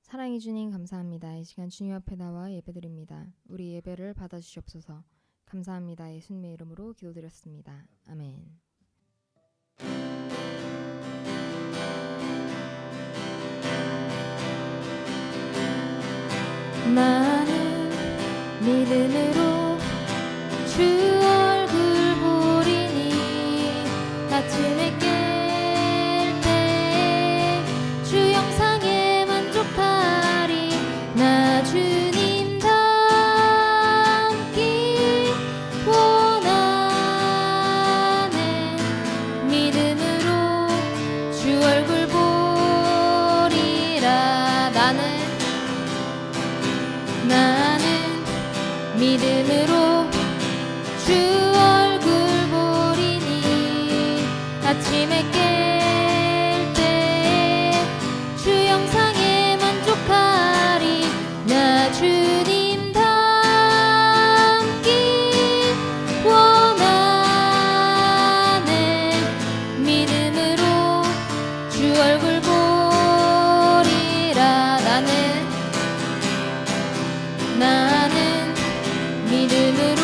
사랑해 주님 감사합니다. 이 시간 주님 앞에 나와 예배드립니다. 우리 예배를 받아주시옵소서. 감사합니다. 예수님의 이름으로 기도드렸습니다. 아멘. 나는 믿음으로 주 얼굴 보리니 아침에 깰 때 주 영상에 만족하리. 나 주님 닮기 원하네. 믿음으로 주 얼굴 보리라. 나는 믿음으로 주 얼굴 보리니 아침에 깰 때 주 영상에 만족하리. 나 주님 닮기 원하네. 믿음으로 주 얼굴 보리라. 나는 믿음으로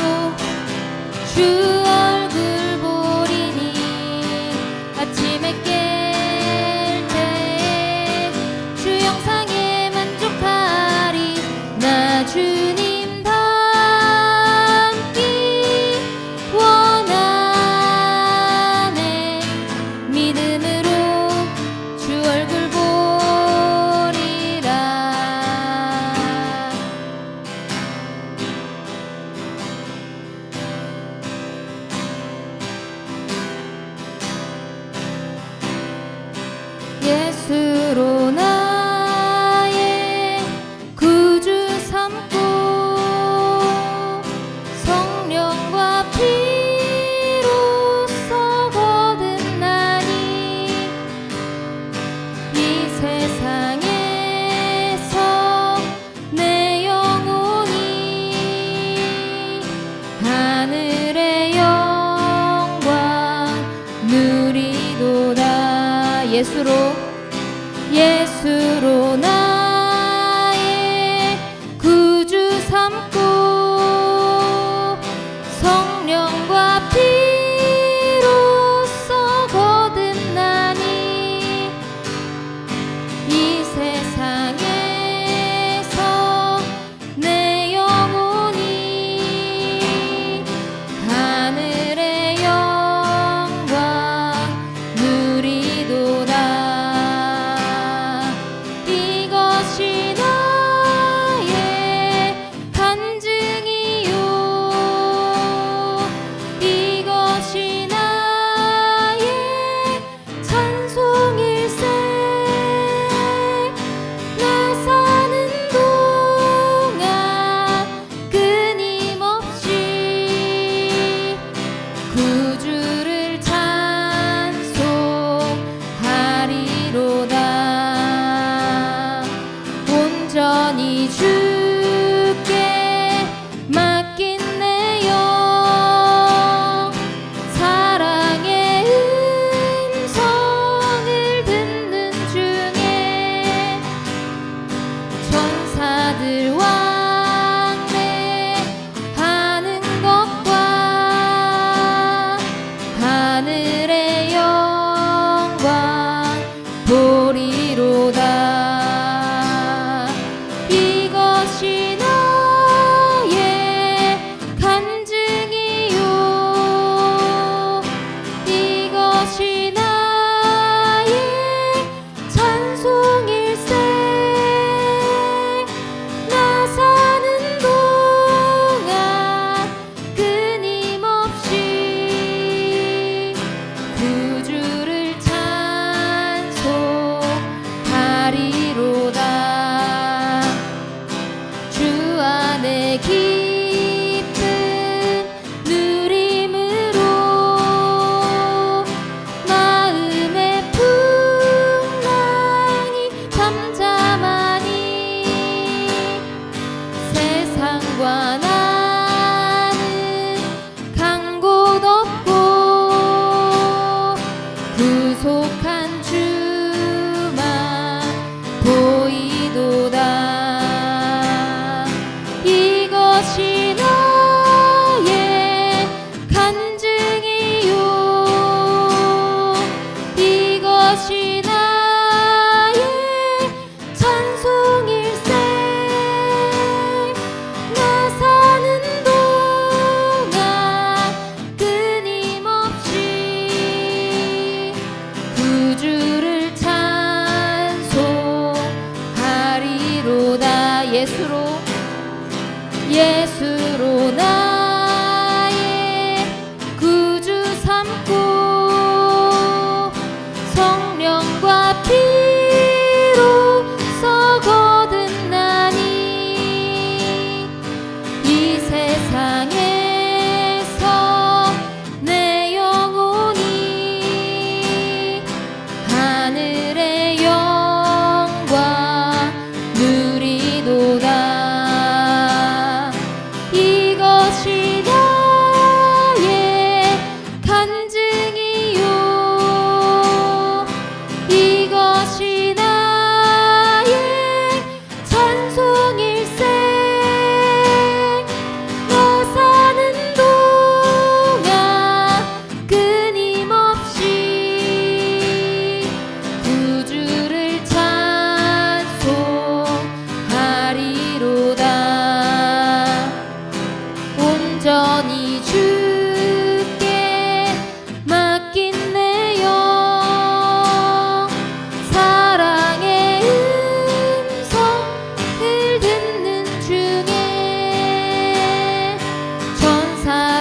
주 얼굴 보리니 아침에 깰 때 주 영상에 만족하리. 나 주님 닮기 원하네. 믿음으로 주 얼굴 보리라. 예수로 나의 구주 삼고 성령과 피로써 거듭나니 이 세상에서 내 영혼이 하늘의 영광 누리도다. 예수로 나의 구주 삼고 성령과 피로써 거듭나니 이 세상에서 내 영혼이 하늘의 영광 누리도다.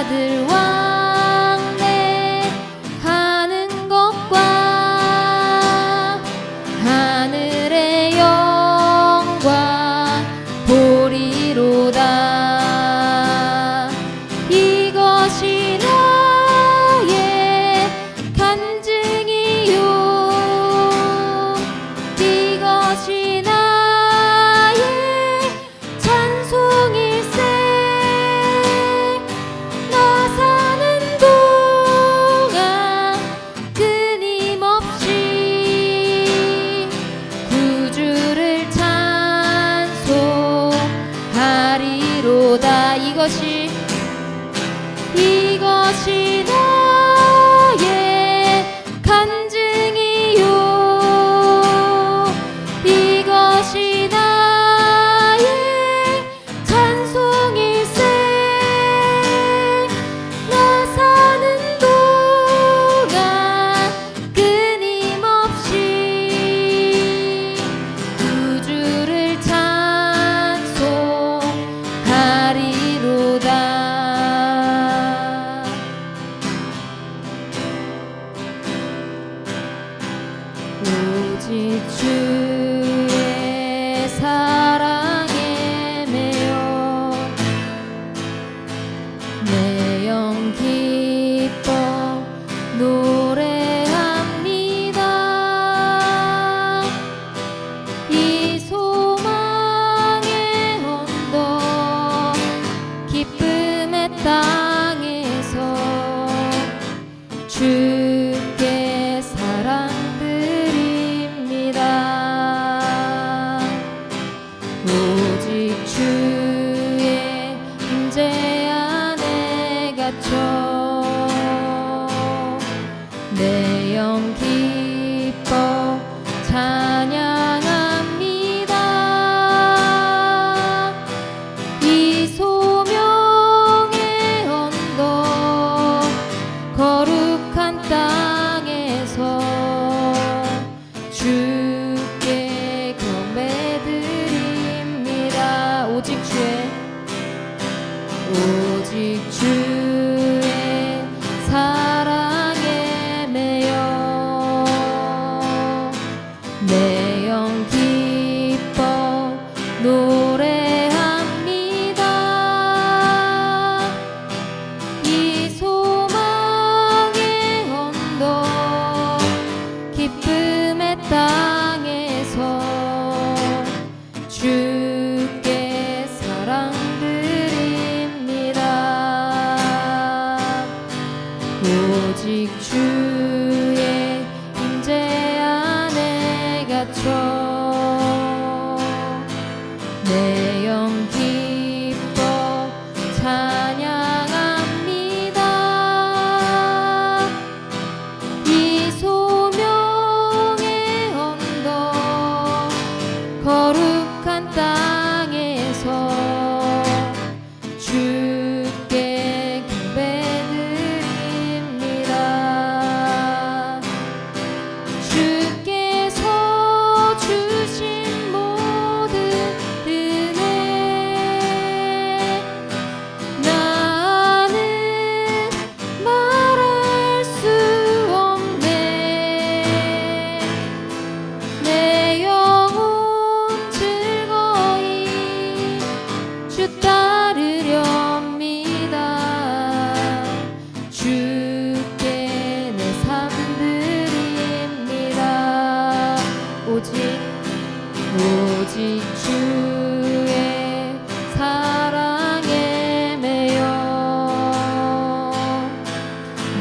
아들 왕래 하는 것과 하늘의 영광 보리로다. 이것이 나의 간증이요 이것이 나의 찬송일세. 나 사는 동안 끊임없이 구주를 찬송하리로다. 이것이 나의 간증이요 이것이 나의 찬송일세. 나 사는 동안 끊임없이 구주를 찬송하리로다. 오직 주의 사랑에 매여 내 영 기뻐 노래합니다. 이 소망의 언덕 기쁨의 땅에서 주께 사랑드립니다. 오직 주의 임재 안에 갇혀 내 영 기뻐 찬양합니다. 이 소명의 언덕 거룩한 땅에서 주께 경배드립니다. 오직 주의 사랑에 매여 내 영 기뻐 노래합니다. 이 소망의 언덕 기쁨의 땅에서 주께 사랑드립니다. 오직 주의 임재 안에 갇혀 내 영 기뻐 찬양합니다. 이 소명의 언덕 거룩한 땅에서 주께 경배드립니다. 주께서 주신 모든 은혜 나는 말할 수 없네. 내 영혼 즐거이 주 따르렵니다. 주께 내 삶 드립니다. 오직 주의 사랑에 매여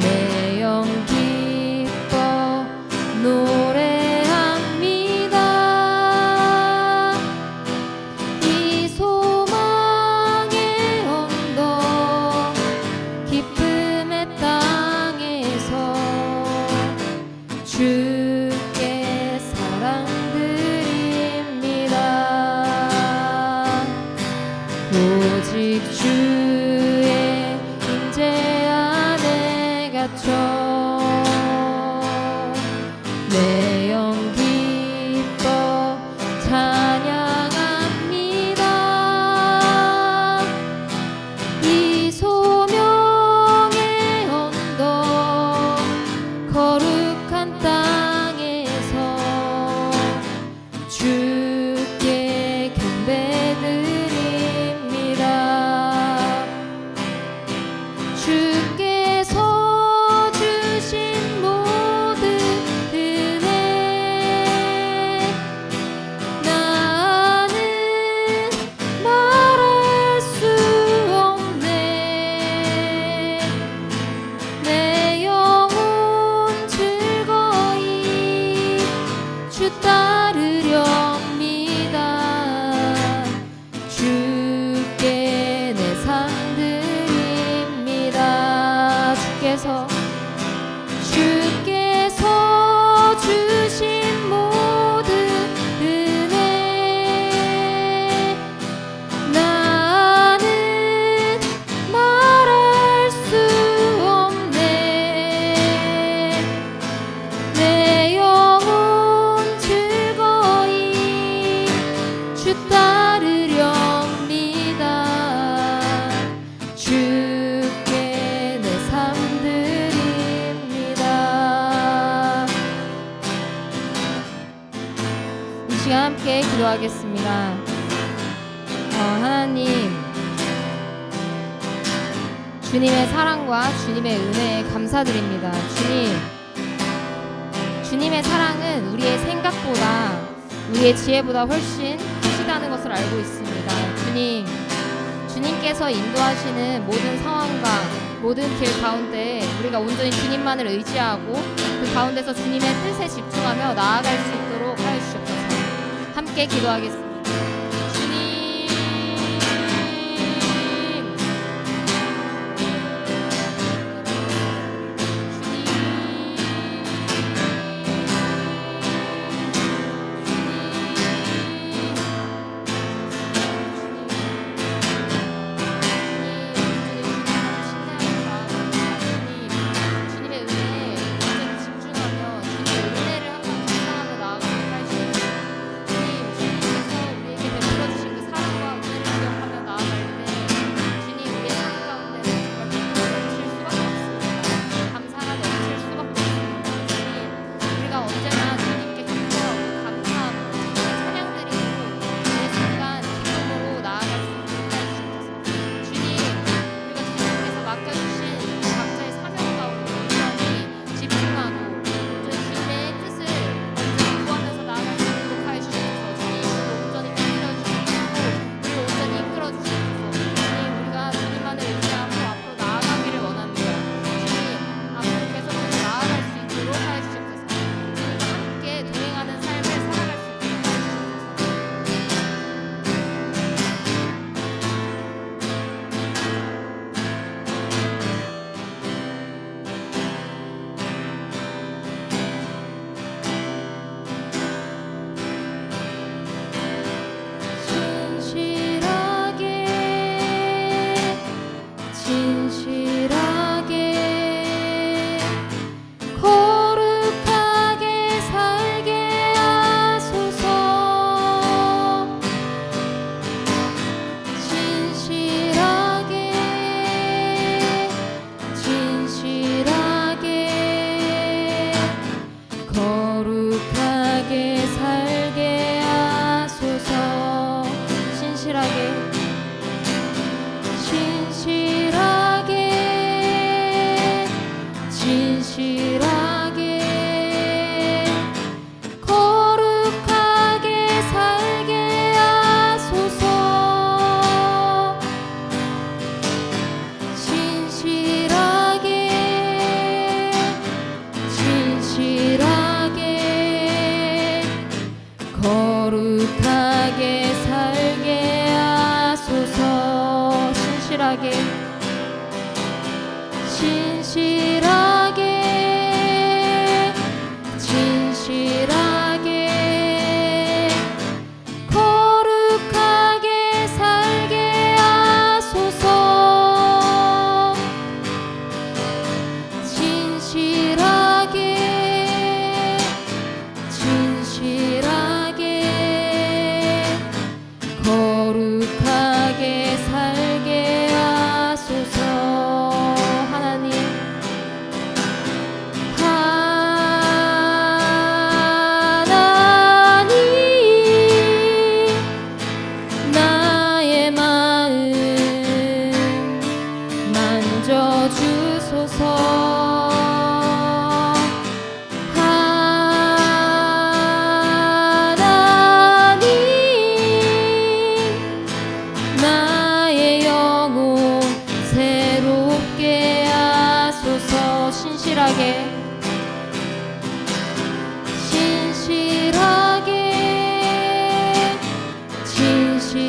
내 영 기뻐 노래합니다. 이 소망의 언덕 기쁨의 땅에서 주께 사랑드립니다. 오직 주의 임재 안에 갇혀 내 영 기뻐 찬양합니다. 이 소명의 주께서 주신 모든 은혜 나는 말할 수 없네. 내 영혼 즐거이 주 따르렵니다. 주께 내 삶 드립니다. 이 시간 함께 기도하겠습니다. 하나님, 주님의 사랑과 주님의 은혜에 감사드립니다. 주님의 사랑은 우리의 생각보다, 우리의 지혜보다 훨씬 크시다는 것을 알고 있습니다. 주님께서 인도하시는 모든 상황과 모든 길 가운데 우리가 온전히 주님만을 의지하고 그 가운데서 주님의 뜻에 집중하며 나아갈 수 있도록 하여 주시옵소서. 함께 기도하겠습니다.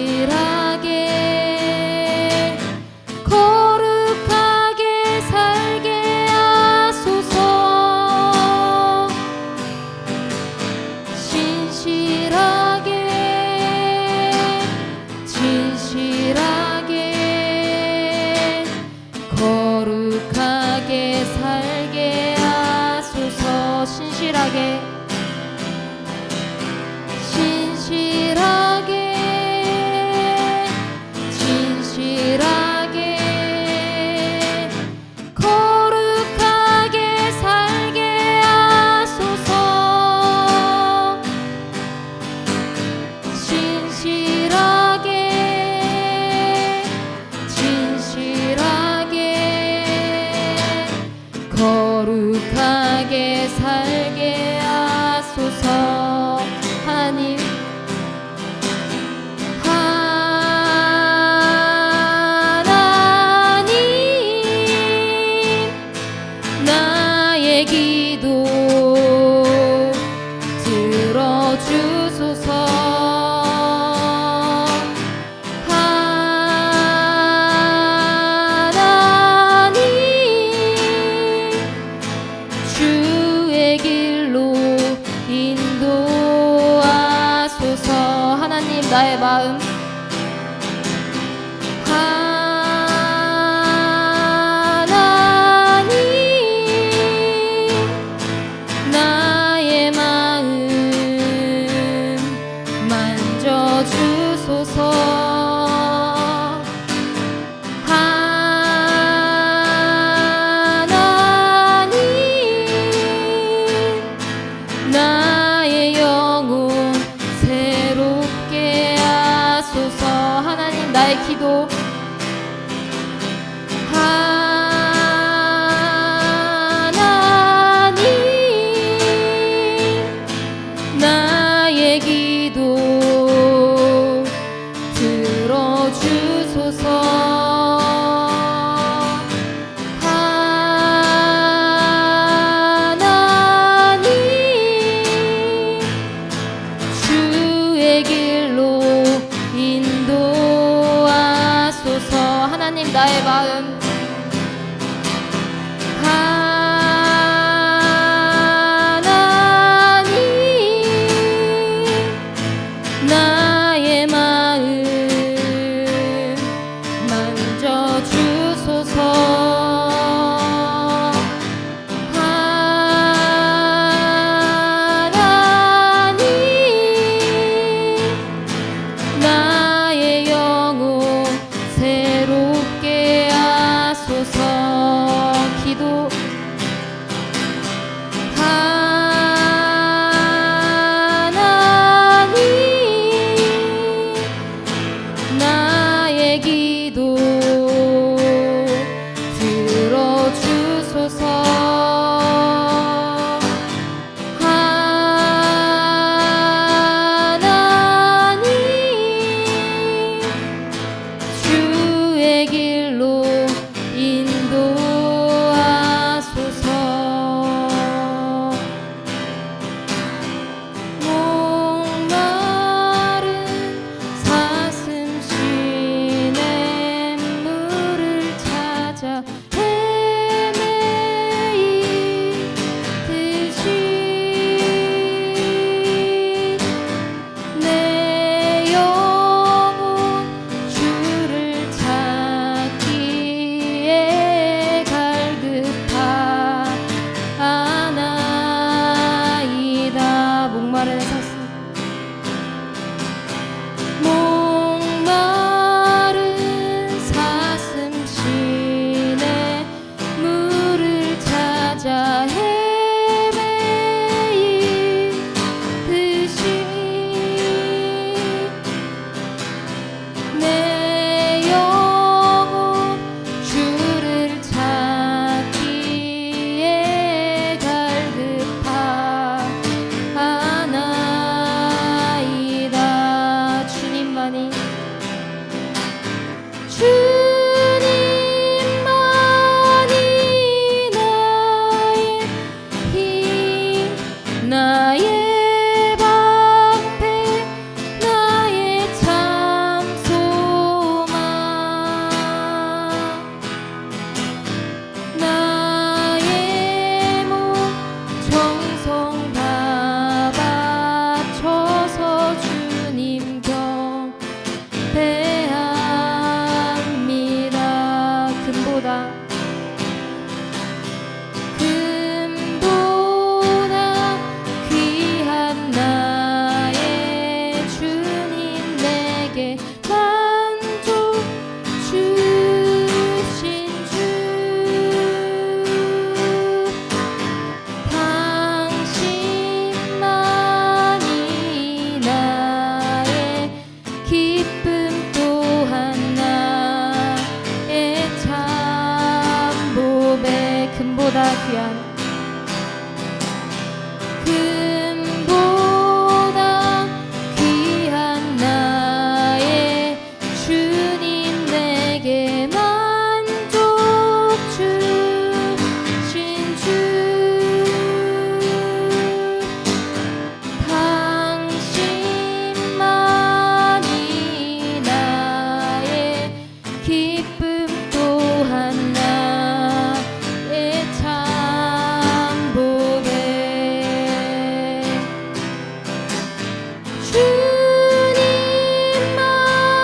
진실하게 거룩하게 살게 거룩하게 살게 하소서. 신실하게 거룩하게 살게 하소서. 거룩하게 살게 하소서. 하나님, 나의 기도 들어주소서. 주의 길로 인도하소서. 하나님, 나의 마음 나의 마음 만져주소서. 나의 영혼 새롭게 하소서. 하나님, 나의 기도 나의 기도 들어주소서. 주의 길로 인도하소서. 하나님, 나의 마음 나의 마음 만져주소서. 나의 영혼 새롭게 하소서. 기도 나의 기도 들어주소서. 주의 길로 인도하소서. 목마른 사슴 시냇 물을 찾아 헤매이듯이 내 영혼 주를 찾기에 금보다 귀한 금보다 귀한 나의 주님 내게 만족 주신 주 당신만이 나의 기쁨 또한 나의 참 보배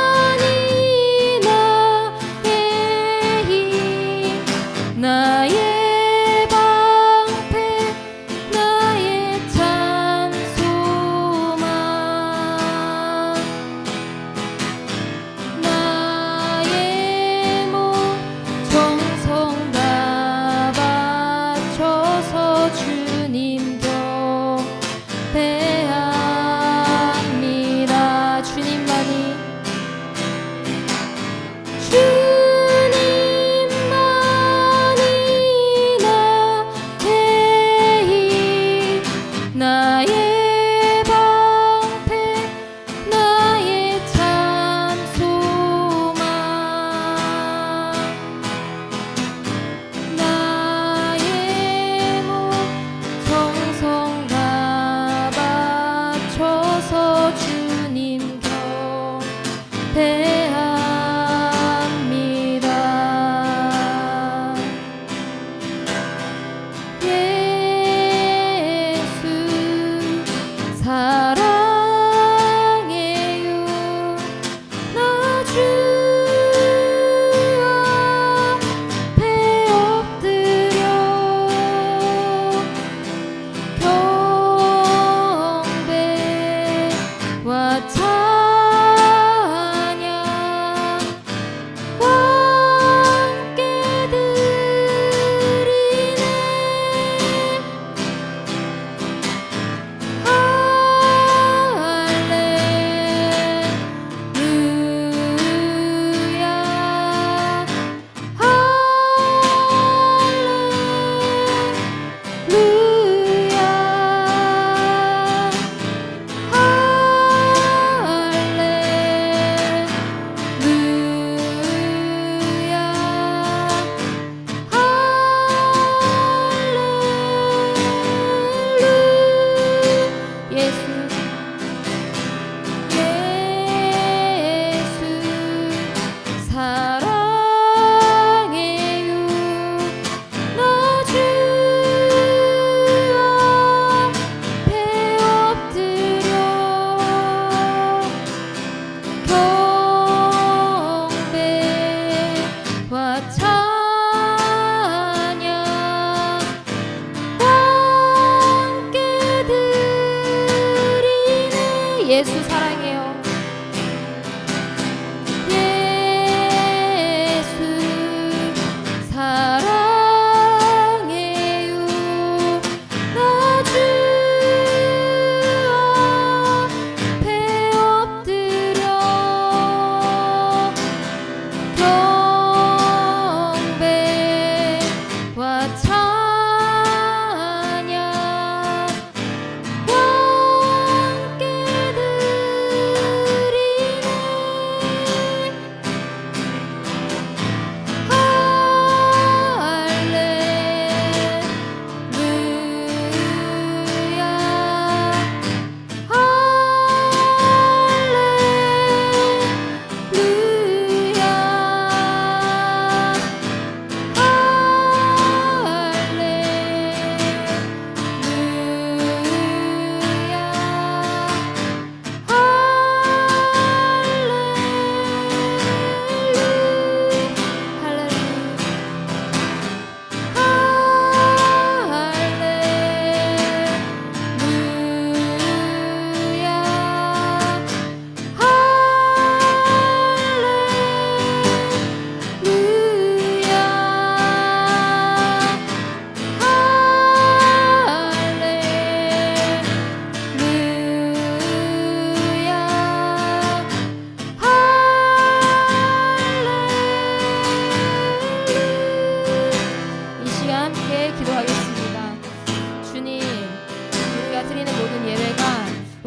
주님만이 나의 힘 나의 방패 나의 참 소망 나의 몸 정성 다 바쳐서 주님 경배합니다. 주님만이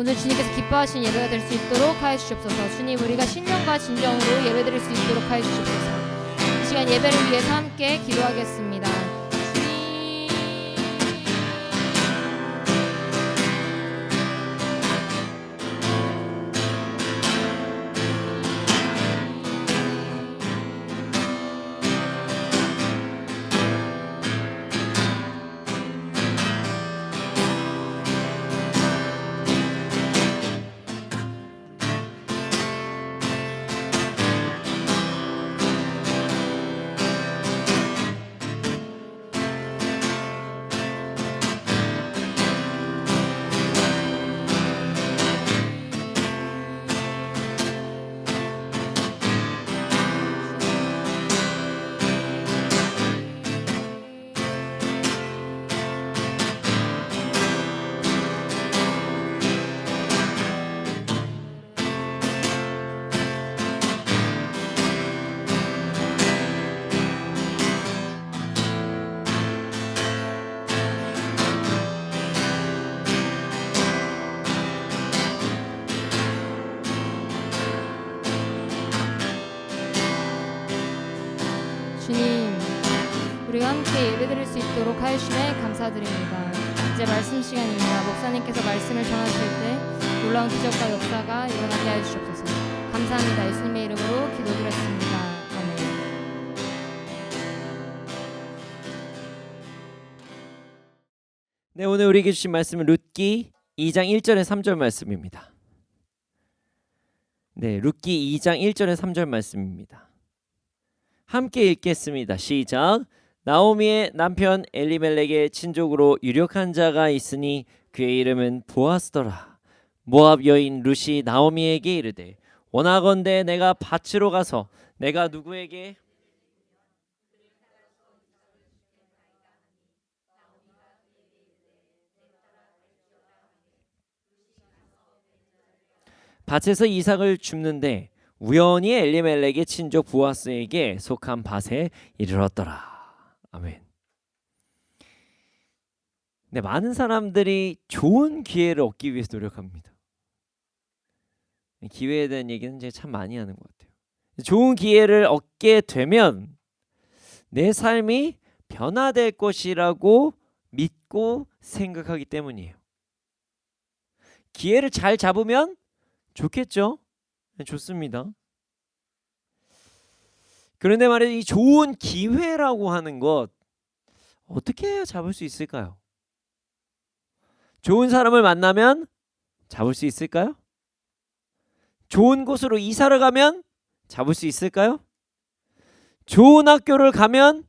오늘 주님께서 기뻐하시는 예배가 될 수 있도록 하여 주시옵소서. 주님, 우리가 신령과 진정으로 예배드릴 수 있도록 하여 주시옵소서. 이 시간 예배를 위해서 함께 기도하겠습니다. 주님, 우리가 함께 예배드릴 수 있도록 하여 주심에 감사드립니다. 이제 말씀 시간입니다. 목사님께서 말씀을 전하실 때 놀라운 기적과 역사가 일어나게 하여 주시옵소서. 감사합니다. 예수님의 이름으로 기도드렸습니다. 아멘. 네, 오늘 우리에게 주신 말씀은 룻기 2장 1절에 3절 말씀입니다. 네, 룻기 2장 1절에 3절 말씀입니다. 함께 읽겠습니다. 시작. 나오미의 남편 엘리멜렉의 친족으로 유력한 자가 있으니 그의 이름은 보아스더라. 모압 여인 룻이 나오미에게 이르되 원하건대 내가 밭으로 가서 내가 누구에게 밭에서 이삭을 줍는데 우연히 엘리멜렉의 친족 보아스에게 속한 밭에 이르렀더라. 아멘. 네, 많은 사람들이 좋은 기회를 얻기 위해서 노력합니다. 기회에 대한 얘기는 제가 참 많이 하는 것 같아요. 좋은 기회를 얻게 되면 내 삶이 변화될 것이라고 믿고 생각하기 때문이에요. 기회를 잘 잡으면 좋겠죠? 네, 좋습니다. 그런데 말이죠, 이 좋은 기회라고 하는 것 어떻게 해야 잡을 수 있을까요? 좋은 사람을 만나면 잡을 수 있을까요? 좋은 곳으로 이사를 가면 잡을 수 있을까요? 좋은 학교를 가면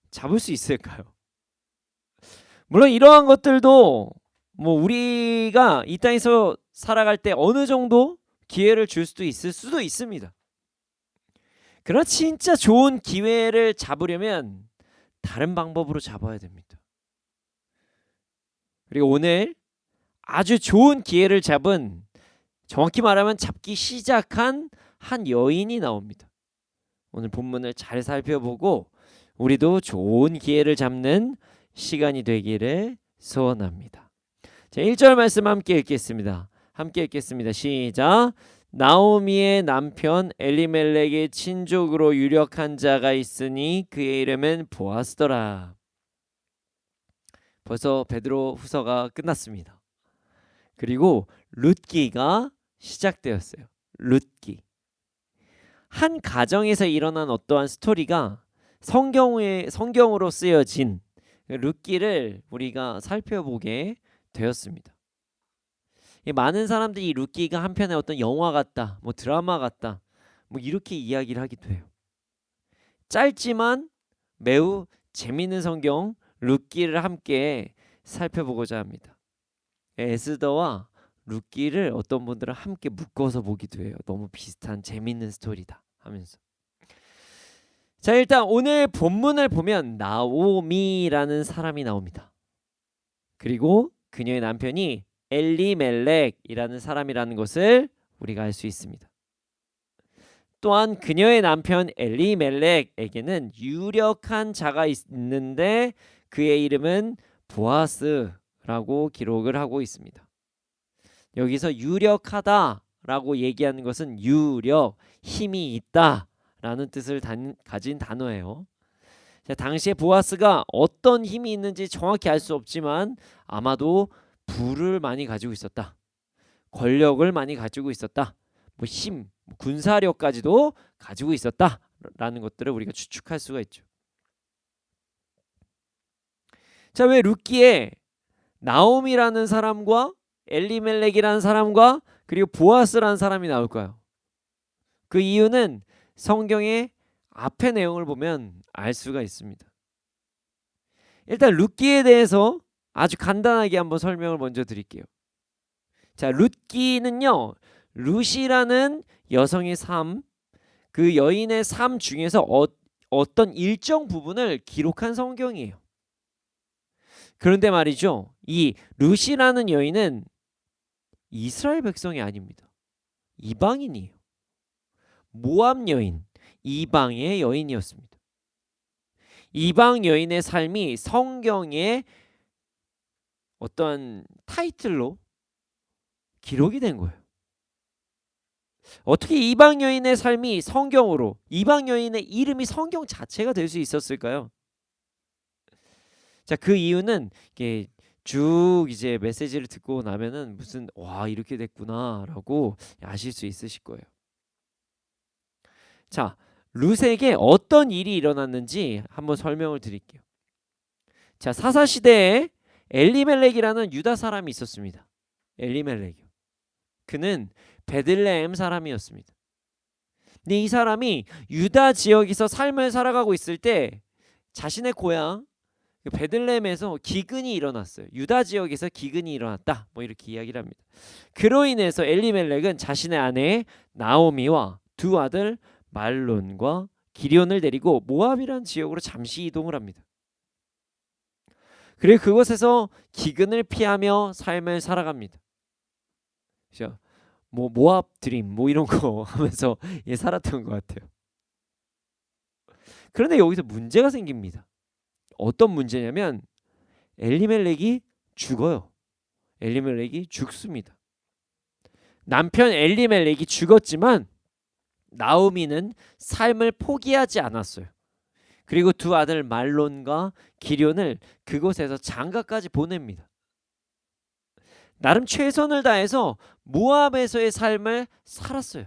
잡을 수 있을까요? 물론 이러한 것들도 우리가 이 땅에서 살아갈 때 어느 정도 기회를 줄 수도 있을 수도 있습니다. 그러나 진짜 좋은 기회를 잡으려면 다른 방법으로 잡아야 됩니다. 그리고 오늘 아주 좋은 기회를 잡은, 정확히 말하면 잡기 시작한 한 여인이 나옵니다. 오늘 본문을 잘 살펴보고 우리도 좋은 기회를 잡는 시간이 되기를 소원합니다. 자, 1절 말씀 함께 읽겠습니다. 함께 읽겠습니다. 시작. 나오미의 남편 엘리멜렉의 친족으로 유력한 자가 있으니 그의 이름은 보아스더라. 벌써 베드로 후서가 끝났습니다. 그리고 룻기가 시작되었어요. 룻기. 한 가정에서 일어난 어떠한 스토리가 성경으로 쓰여진 룻기를 우리가 살펴보게 되었습니다. 많은 사람들이 이 룻기가 한편의 어떤 영화 같다, 드라마 같다, 이렇게 이야기를 하기도 해요. 짧지만 매우 재미있는 성경 룻기를 함께 살펴보고자 합니다. 에스더와 룻기를 어떤 분들은 함께 묶어서 보기도 해요. 너무 비슷한 재미있는 스토리다 하면서. 자, 일단 오늘 본문을 보면 나오미라는 사람이 나옵니다. 그리고 그녀의 남편이 엘리멜렉이라는 사람이라는 것을 우리가 알 수 있습니다. 또한 그녀의 남편 엘리멜렉에게는 유력한 자가 있는데 그의 이름은 보아스라고 기록을 하고 있습니다. 여기서 유력하다라고 얘기하는 것은 유력, 힘이 있다라는 뜻을 가진 단어예요. 자, 당시에 보아스가 어떤 힘이 있는지 정확히 알 수 없지만 아마도 부를 많이 가지고 있었다. 권력을 많이 가지고 있었다. 뭐 힘, 군사력까지도 가지고 있었다라는 것들을 우리가 추측할 수가 있죠. 자, 왜 룻기에 나옴이라는 사람과 엘리멜렉이라는 사람과 그리고 보아스라는 사람이 나올까요? 그 이유는 성경의 앞의 내용을 보면 알 수가 있습니다. 일단 룻기에 대해서 아주 간단하게 한번 설명을 먼저 드릴게요. 자, 룻기는요, 룻이라는 여성의 삶, 그 여인의 삶 중에서 어떤 일정 부분을 기록한 성경이에요. 그런데 말이죠, 이 룻이라는 여인은 이스라엘 백성이 아닙니다. 이방인이에요. 모압 여인, 이방의 여인이었습니다. 이방 여인의 삶이 성경의 어떤 타이틀로 기록이 된 거예요. 어떻게 이방 여인의 삶이 성경으로, 이방 여인의 이름이 성경 자체가 될 수 있었을까요? 자, 그 이유는 이게 쭉 이제 메시지를 듣고 나면은 무슨 와 이렇게 됐구나라고 아실 수 있으실 거예요. 자, 룻에게 어떤 일이 일어났는지 한번 설명을 드릴게요. 자, 사사 시대에 엘리멜렉이라는 유다 사람이 있었습니다. 엘리멜렉이요. 그는 베들레헴 사람이었습니다. 근데 이 사람이 유다 지역에서 삶을 살아가고 있을 때 자신의 고향 베들레헴에서 기근이 일어났어요. 유다 지역에서 기근이 일어났다. 뭐 이렇게 이야기를 합니다. 그로 인해서 엘리멜렉은 자신의 아내 나오미와 두 아들 말론과 기럧을 데리고 모압이라는 지역으로 잠시 이동을 합니다. 그리고 그곳에서 기근을 피하며 삶을 살아갑니다. 그렇죠? 뭐 모압 드림 뭐 이런 거 하면서 살았던 것 같아요. 그런데 여기서 문제가 생깁니다. 어떤 문제냐면 엘리멜렉이 죽어요. 엘리멜렉이 죽습니다. 남편 엘리멜렉이 죽었지만 나오미는 삶을 포기하지 않았어요. 그리고 두 아들 말론과 기럧을 그곳에서 장가까지 보냅니다. 나름 최선을 다해서 모압에서의 삶을 살았어요.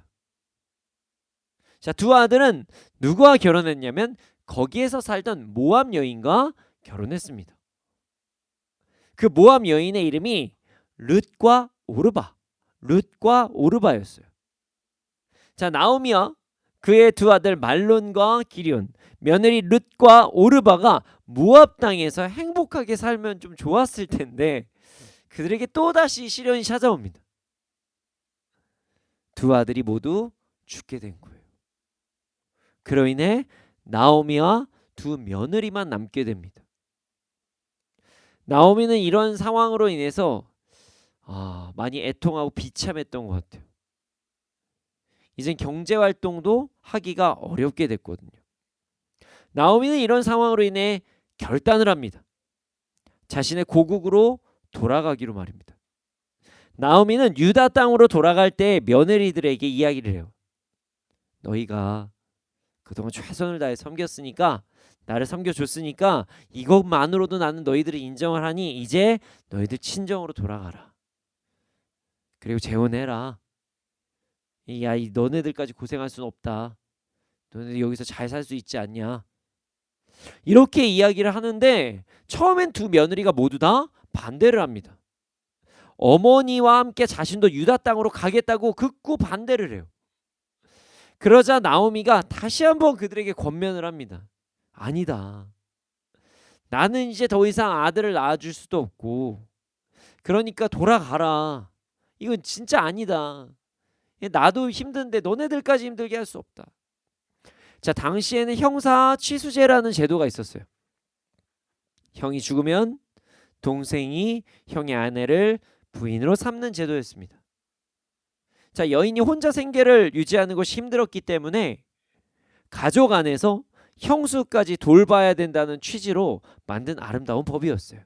자, 두 아들은 누구와 결혼했냐면 거기에서 살던 모압 여인과 결혼했습니다. 그 모압 여인의 이름이 룻과 오르바였어요. 자, 나오미와 그의 두 아들 말론과 기럧, 며느리 룻과 오르바가 모압 땅에서 행복하게 살면 좀 좋았을 텐데 그들에게 또다시 시련이 찾아옵니다. 두 아들이 모두 죽게 된 거예요. 그로 인해 나오미와 두 며느리만 남게 됩니다. 나오미는 이런 상황으로 인해서 많이 애통하고 비참했던 것 같아요. 이젠 경제활동도 하기가 어렵게 됐거든요. 나오미는 이런 상황으로 인해 결단을 합니다. 자신의 고국으로 돌아가기로 말입니다. 나오미는 유다 땅으로 돌아갈 때 며느리들에게 이야기를 해요. 너희가 그동안 최선을 다해 섬겼으니까, 나를 섬겨줬으니까 이것만으로도 나는 너희들을 인정을 하니 이제 너희들 친정으로 돌아가라. 그리고 재혼해라. 너네들까지 고생할 수는 없다. 너네들 여기서 잘 살 수 있지 않냐. 이렇게 이야기를 하는데 처음엔 두 며느리가 모두 다 반대를 합니다. 어머니와 함께 자신도 유다 땅으로 가겠다고 극구 반대를 해요. 그러자 나오미가 다시 한번 그들에게 권면을 합니다. 아니다. 나는 이제 더 이상 아들을 낳아줄 수도 없고 그러니까 돌아가라. 이건 진짜 아니다. 나도 힘든데 너네들까지 힘들게 할 수 없다. 자, 당시에는 형사 취수제라는 제도가 있었어요. 형이 죽으면 동생이 형의 아내를 부인으로 삼는 제도였습니다. 자, 여인이 혼자 생계를 유지하는 것이 힘들었기 때문에 가족 안에서 형수까지 돌봐야 된다는 취지로 만든 아름다운 법이었어요.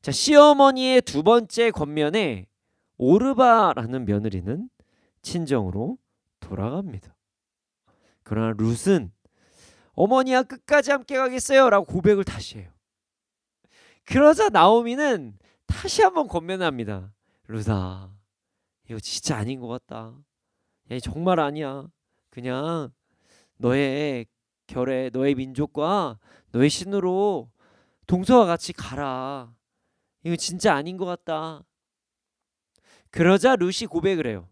자, 시어머니의 두 번째 권면에 오르바라는 며느리는 친정으로 돌아갑니다. 그러나 룻은 어머니와 끝까지 함께 가겠어요 라고 고백을 다시 해요. 그러자 나오미는 다시 한번 권면합니다. 룻아, 이거 진짜 아닌 것 같다. 야, 정말 아니야. 그냥 너의 결에 너의 민족과 너의 신으로 동서와 같이 가라. 이거 진짜 아닌 것 같다. 그러자 룻이 고백을 해요.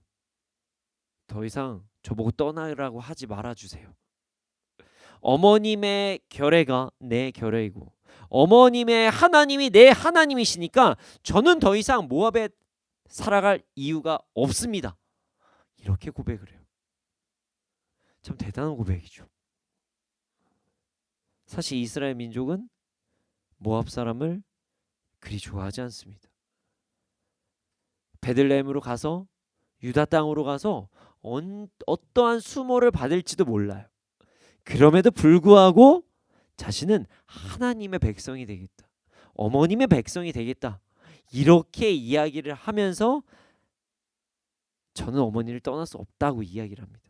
더 이상 저보고 떠나라고 하지 말아주세요. 어머님의 결례가 내 결례이고 어머님의 하나님이 내 하나님이시니까 저는 더 이상 모압에 살아갈 이유가 없습니다. 이렇게 고백을 해요. 참 대단한 고백이죠. 사실 이스라엘 민족은 모압 사람을 그리 좋아하지 않습니다. 베들레헴으로 가서 유다 땅으로 가서 어떠한 수모를 받을지도 몰라요. 그럼에도 불구하고 자신은 하나님의 백성이 되겠다. 어머님의 백성이 되겠다. 이렇게 이야기를 하면서 저는 어머니를 떠날 수 없다고 이야기를 합니다.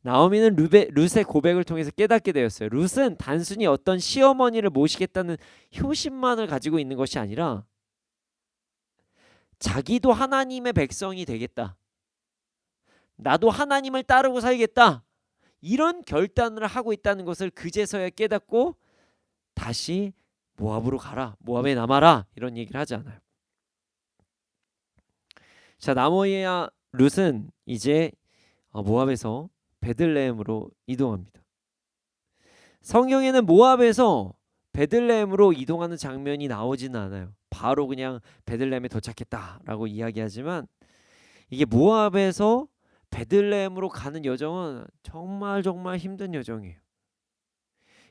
나오미는 룻의 고백을 통해서 깨닫게 되었어요. 룻은 단순히 어떤 시어머니를 모시겠다는 효심만을 가지고 있는 것이 아니라 자기도 하나님의 백성이 되겠다. 나도 하나님을 따르고 살겠다. 이런 결단을 하고 있다는 것을 그제서야 깨닫고 다시 모압으로 가라. 모압에 남아라. 이런 얘기를 하지 않아요. 자, 나머지야 룻은 이제 모압에서 베들레헴으로 이동합니다. 성경에는 모압에서 베들레헴으로 이동하는 장면이 나오지는 않아요. 바로 그냥 베들레헴에 도착했다라고 이야기하지만 이게 모압에서 베들레헴으로 가는 여정은 정말 힘든 여정이에요.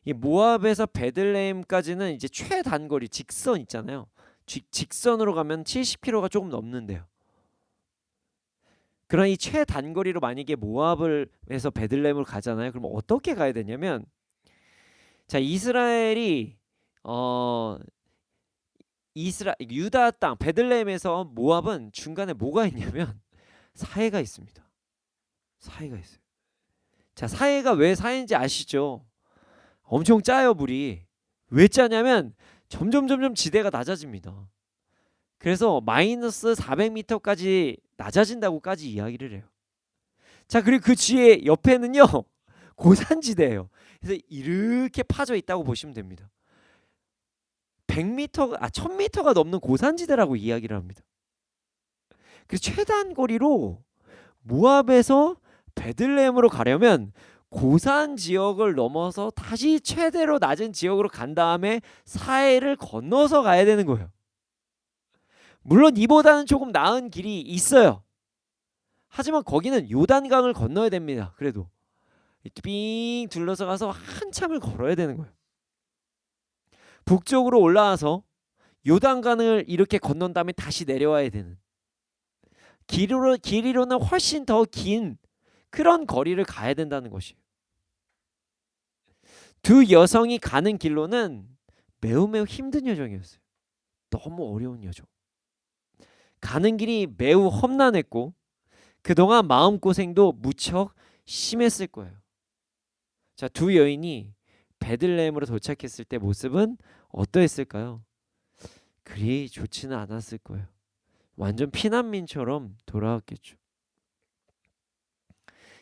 이 모압에서 베들레헴까지는 이제 최단거리 직선 있잖아요. 직선으로 가면 70km가 조금 넘는데요. 그러나 이 최단거리로 만약에 모압에서 베들레헴을 가잖아요. 그럼 어떻게 가야 되냐면, 자, 이스라엘이 유다 땅 베들레헴에서 모압은 중간에 뭐가 있냐면 사해가 있습니다. 사해가 있어요. 자, 사해가 왜 사해인지 아시죠? 엄청 짜요, 물이. 왜 짜냐면 점점 지대가 낮아집니다. 그래서 마이너스 400m까지 낮아진다고까지 이야기를 해요. 자, 그리고 그 뒤에 옆에는요 고산지대예요. 그래서 이렇게 파져 있다고 보시면 됩니다. 1000m가 넘는 고산지대라고 이야기를 합니다. 그래서 최단 거리로 모압에서 베들레헴으로 가려면 고산 지역을 넘어서 다시 최대로 낮은 지역으로 간 다음에 사해를 건너서 가야 되는 거예요. 물론 이보다는 조금 나은 길이 있어요. 하지만 거기는 요단강을 건너야 됩니다. 그래도 삥 둘러서 가서 한참을 걸어야 되는 거예요. 북쪽으로 올라와서 요단강을 이렇게 건넌 다음에 다시 내려와야 되는, 길이로는 훨씬 더 긴 그런 거리를 가야 된다는 것이에요. 두 여성이 가는 길로는 매우 힘든 여정이었어요. 너무 어려운 여정. 가는 길이 매우 험난했고 그동안 마음고생도 무척 심했을 거예요. 자, 두 여인이 베들레헴으로 도착했을 때 모습은 어떠했을까요? 그리 좋지는 않았을 거예요. 완전 피난민처럼 돌아왔겠죠.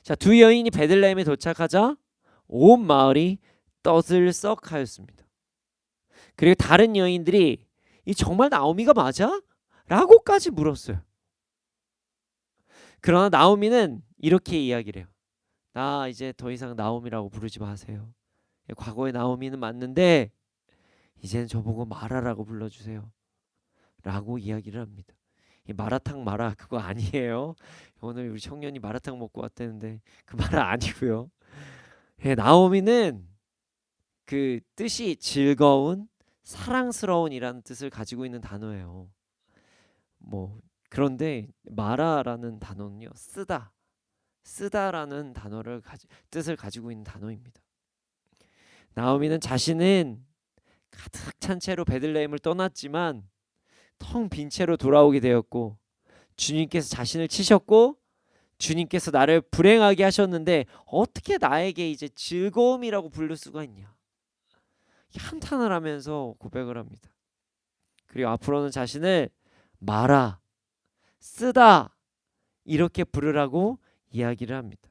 자, 두 여인이 베들레헴에 도착하자 온 마을이 떠들썩하였습니다. 그리고 다른 여인들이 이 정말 나오미가 맞아? 라고까지 물었어요. 그러나 나오미는 이렇게 이야기를 해요. 나 이제 더 이상 나오미라고 부르지 마세요. 과거의 나오미는 맞는데 이제는 저보고 마라라고 불러주세요. 라고 이야기를 합니다. 이 마라탕 마라 그거 아니에요. 오늘 우리 청년이 마라탕 먹고 왔다는데 그 마라 아니고요. 나오미는 그 뜻이 즐거운, 사랑스러운 이라는 뜻을 가지고 있는 단어예요. 그런데 마라라는 단어는요, 쓰다라는 뜻을 가지고 있는 단어입니다. 나오미는 자신은 가득 찬 채로 베들레헴을 떠났지만 텅 빈 채로 돌아오게 되었고, 주님께서 자신을 치셨고 주님께서 나를 불행하게 하셨는데 어떻게 나에게 이제 즐거움이라고 부를 수가 있냐, 한탄을 하면서 고백을 합니다. 그리고 앞으로는 자신을 마라, 쓰다 이렇게 부르라고 이야기를 합니다.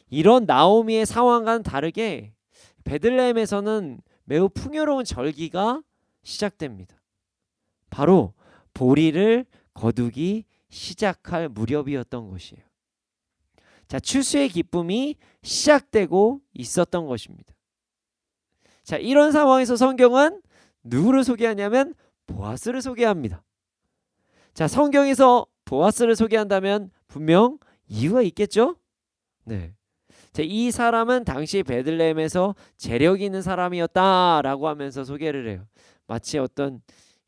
이런 나오미의 상황과는 다르게 베들레헴에서는 매우 풍요로운 절기가 시작됩니다. 바로 보리를 거두기 시작할 무렵이었던 것이에요. 자, 추수의 기쁨이 시작되고 있었던 것입니다. 자, 이런 상황에서 성경은 누구를 소개하냐면 보아스를 소개합니다. 자, 성경에서 보아스를 소개한다면 분명 이유가 있겠죠? 네. 자, 이 사람은 당시 베들레헴에서 재력이 있는 사람이었다라고 하면서 소개를 해요. 마치 어떤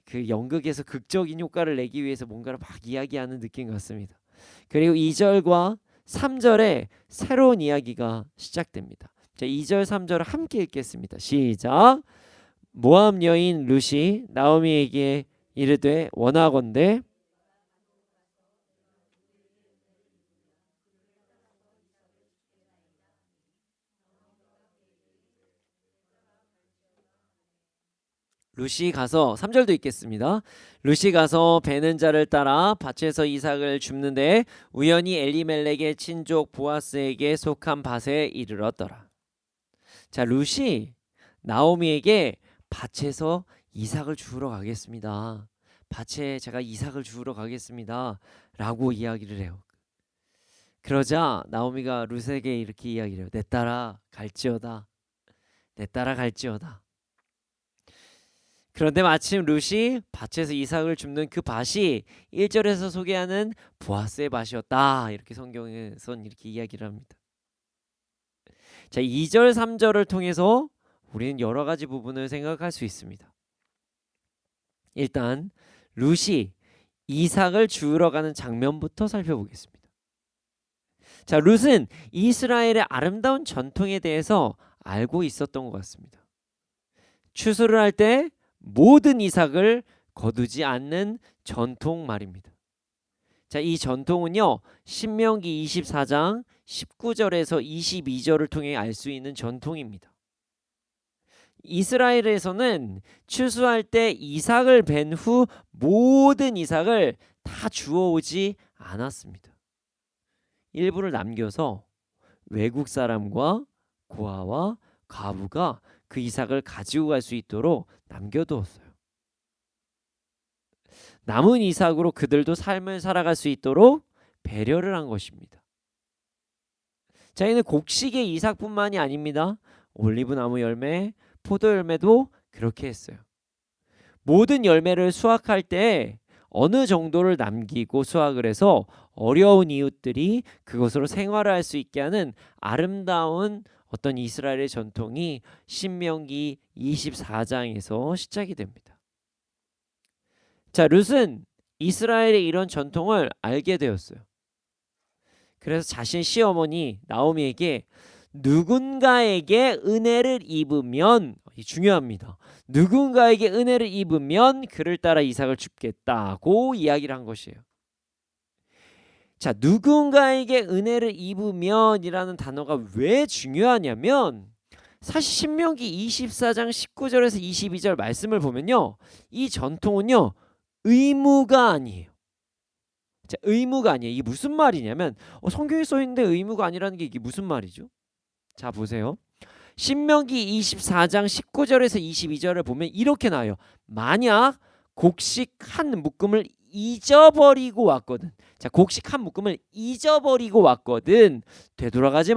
그 연극에서 극적인 효과를 내기 위해서 뭔가를 막 이야기하는 느낌 같습니다. 그리고 2절과 3절에 새로운 이야기가 시작됩니다. 자, 2절 3절을 함께 읽겠습니다. 시작. 모압 여인 룻이 나오미에게 이르되 원하건대 룻이 가서 3절도 읽겠습니다. 룻이 가서 베는 자를 따라 밭에서 이삭을 줍는데 우연히 엘리멜렉의 친족 보아스에게 속한 밭에 이르렀더라. 자, 룻이 나오미에게 밭에서 이삭을 주우러 가겠습니다. 밭에 제가 이삭을 주우러 가겠습니다 라고 이야기를 해요. 그러자 나오미가 룻에게 이렇게 이야기를 해요. 내 따라 갈지어다. 내 따라 갈지어다. 그런데 마침 룻이 밭에서 이삭을 줍는 그 밭이 1절에서 소개하는 보아스의 밭이었다. 이렇게 성경에선 이렇게 이야기를 합니다. 자, 2절 3절을 통해서 우리는 여러 가지 부분을 생각할 수 있습니다. 일단 룻이 이삭을 주우러 가는 장면부터 살펴보겠습니다. 자, 룻은 이스라엘의 아름다운 전통에 대해서 알고 있었던 것 같습니다. 추수를 할 때 모든 이삭을 거두지 않는 전통 말입니다. 자, 이 전통은요, 신명기 24장 19절에서 22절을 통해 알 수 있는 전통입니다. 이스라엘에서는 추수할 때 이삭을 벤 후 모든 이삭을 다 주워오지 않았습니다. 일부를 남겨서 외국 사람과 고아와 과부가 그 이삭을 가지고 갈 수 있도록 남겨두었어요. 남은 이삭으로 그들도 삶을 살아갈 수 있도록 배려를 한 것입니다. 자, 이는 곡식의 이삭뿐만이 아닙니다. 올리브나무 열매, 포도 열매도 그렇게 했어요. 모든 열매를 수확할 때 어느 정도를 남기고 수확을 해서 어려운 이웃들이 그것으로 생활을 할 수 있게 하는 아름다운 어떤 이스라엘의 전통이 신명기 24장에서 시작이 됩니다. 자, 룻은 이스라엘의 이런 전통을 알게 되었어요. 그래서 자신 시어머니 나오미에게 누군가에게 은혜를 입으면, 중요합니다. 누군가에게 은혜를 입으면 그를 따라 이삭을 줍겠다고 이야기를 한 것이에요. 자, 누군가에게 은혜를 입으면이라는 단어가 왜 중요하냐면 사실 신명기 24장 19절에서 22절 말씀을 보면요, 이 전통은요 의무가 아니에요. 자, 의무가 아니에요. 이게 무슨 말이냐면 성경에 써 있는데 의무가 아니라는 게 이게 무슨 말이죠? 자, 보세요. 신명기 24장 19절에서 22절을 보면 이렇게 나와요. 만약 곡식 한 묶음을 잊어버리고 왔거든. 자, 곡식 한 묶음을 잊어버리고 왔거든. 되돌아가지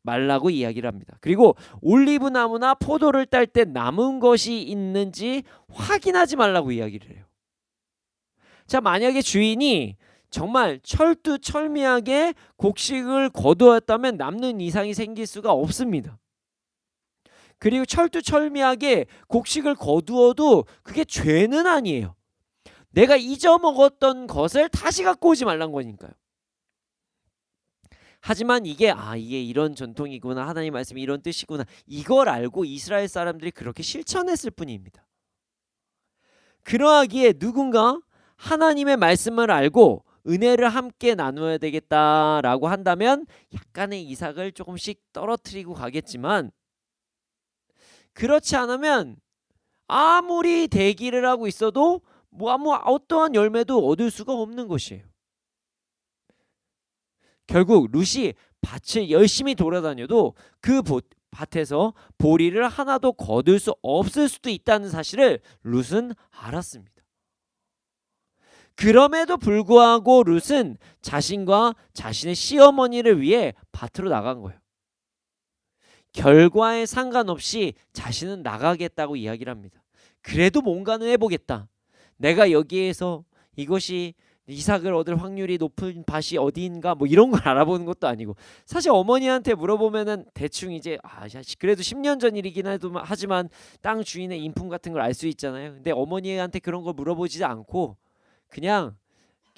말라고 이야기를 합니다. 그리고 올리브 나무나 포도를 딸 때 남은 것이 있는지 확인하지 말라고 이야기를 해요. 자, 만약에 주인이 정말 철두철미하게 곡식을 거두었다면 남는 이상이 생길 수가 없습니다. 그리고 철두철미하게 곡식을 거두어도 그게 죄는 아니에요. 내가 잊어먹었던 것을 다시 갖고 오지 말란 거니까요. 하지만 이게 이런 전통이구나. 하나님 말씀이 이런 뜻이구나. 이걸 알고 이스라엘 사람들이 그렇게 실천했을 뿐입니다. 그러하기에 누군가 하나님의 말씀을 알고 은혜를 함께 나누어야 되겠다라고 한다면 약간의 이삭을 조금씩 떨어뜨리고 가겠지만, 그렇지 않으면 아무리 대기를 하고 있어도 아무 어떠한 열매도 얻을 수가 없는 것이에요. 결국 룻이 밭을 열심히 돌아다녀도 그 밭에서 보리를 하나도 거둘 수 없을 수도 있다는 사실을 룻은 알았습니다. 그럼에도 불구하고 룻은 자신과 자신의 시어머니를 위해 밭으로 나간 거예요. 결과에 상관없이 자신은 나가겠다고 이야기를 합니다. 그래도 뭔가는 해보겠다. 내가 여기에서 이것이 이삭을 얻을 확률이 높은 밭이 어디인가 이런 걸 알아보는 것도 아니고, 사실 어머니한테 물어보면은 대충 이제 그래도 10년 전 일이긴 하지만 땅 주인의 인품 같은 걸 알 수 있잖아요. 근데 어머니한테 그런 걸 물어보지 않고 그냥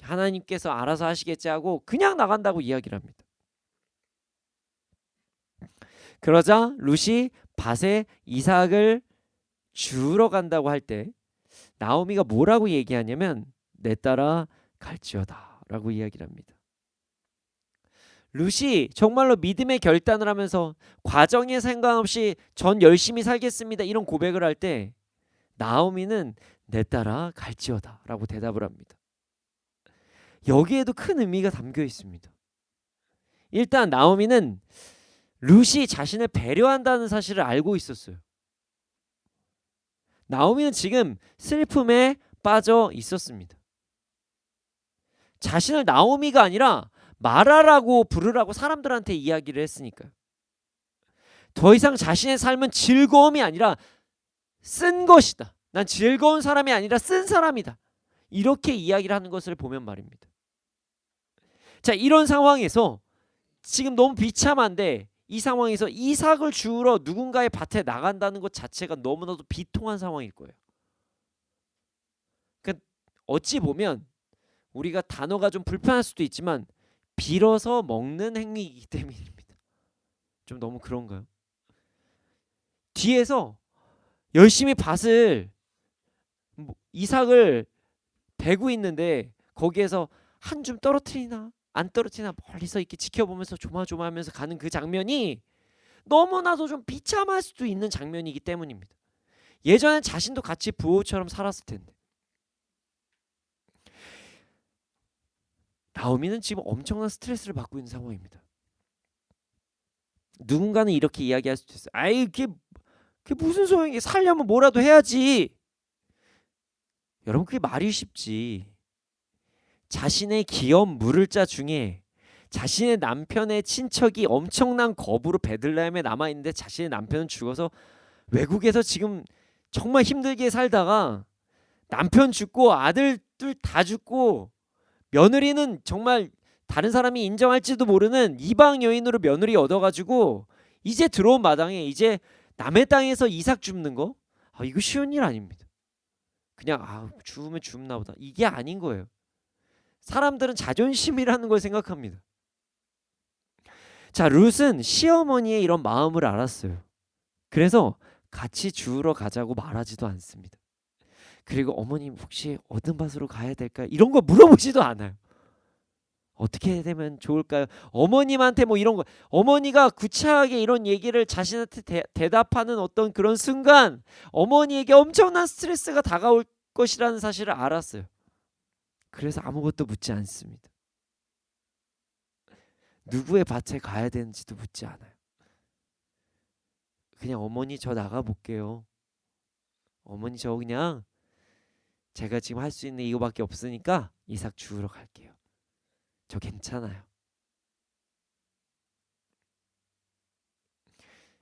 하나님께서 알아서 하시겠지 하고 그냥 나간다고 이야기를 합니다. 그러자 룻이 밭에 이삭을 주우러 간다고 할 때 나오미가 뭐라고 얘기하냐면 내 딸아 갈지어다 라고 이야기를 합니다. 룻이 정말로 믿음의 결단을 하면서 과정에 상관없이 전 열심히 살겠습니다 이런 고백을 할 때 나오미는 내 딸아 갈지어다 라고 대답을 합니다. 여기에도 큰 의미가 담겨 있습니다. 일단 나오미는 룻이 자신을 배려한다는 사실을 알고 있었어요. 나오미는 지금 슬픔에 빠져 있었습니다. 자신을 나오미가 아니라 마라라고 부르라고 사람들한테 이야기를 했으니까요. 더 이상 자신의 삶은 즐거움이 아니라 쓴 것이다. 난 즐거운 사람이 아니라 쓴 사람이다. 이렇게 이야기를 하는 것을 보면 말입니다. 자, 이런 상황에서 지금 너무 비참한데 이 상황에서 이삭을 주우러 누군가의 밭에 나간다는 것 자체가 너무나도 비통한 상황일 거예요. 그러니까 어찌 보면 우리가 단어가 좀 불편할 수도 있지만 빌어서 먹는 행위이기 때문입니다. 좀 너무 그런가요? 뒤에서 열심히 밭을 이삭을 베고 있는데 거기에서 한 줌 떨어뜨리나 안 떨어뜨리나 멀리서 이렇게 지켜보면서 조마조마하면서 가는 그 장면이 너무나도 좀 비참할 수도 있는 장면이기 때문입니다. 예전엔 자신도 같이 부호처럼 살았을 텐데. 나오미는 지금 엄청난 스트레스를 받고 있는 상황입니다. 누군가는 이렇게 이야기할 수도 있어요. 아이 그게 무슨 소용이야. 살려면 뭐라도 해야지. 여러분 그게 말이 쉽지. 자신의 기업 물을 자 중에 자신의 남편의 친척이 엄청난 거부로 베들레헴에 남아있는데 자신의 남편은 죽어서 외국에서 지금 정말 힘들게 살다가 남편 죽고 아들들 다 죽고 며느리는 정말 다른 사람이 인정할지도 모르는 이방 여인으로 며느리 얻어가지고 이제 들어온 마당에 이제 남의 땅에서 이삭 줍는 거? 이거 쉬운 일 아닙니다. 그냥 주우면 줍나 보다. 이게 아닌 거예요. 사람들은 자존심이라는 걸 생각합니다. 자, 룻은 시어머니의 이런 마음을 알았어요. 그래서 같이 주우러 가자고 말하지도 않습니다. 그리고 어머님 혹시 어떤 밭으로 가야 될까요? 이런 거 물어보지도 않아요. 어떻게 되면 좋을까요? 어머님한테 이런 거, 어머니가 구차하게 이런 얘기를 자신한테 대답하는 어떤 그런 순간 어머니에게 엄청난 스트레스가 다가올 것이라는 사실을 알았어요. 그래서 아무것도 묻지 않습니다. 누구의 밭에 가야 되는지도 묻지 않아요. 그냥 어머니 저 나가 볼게요. 어머니 저 그냥 제가 지금 할 수 있는 이거밖에 없으니까 이삭 주우러 갈게요. 저 괜찮아요.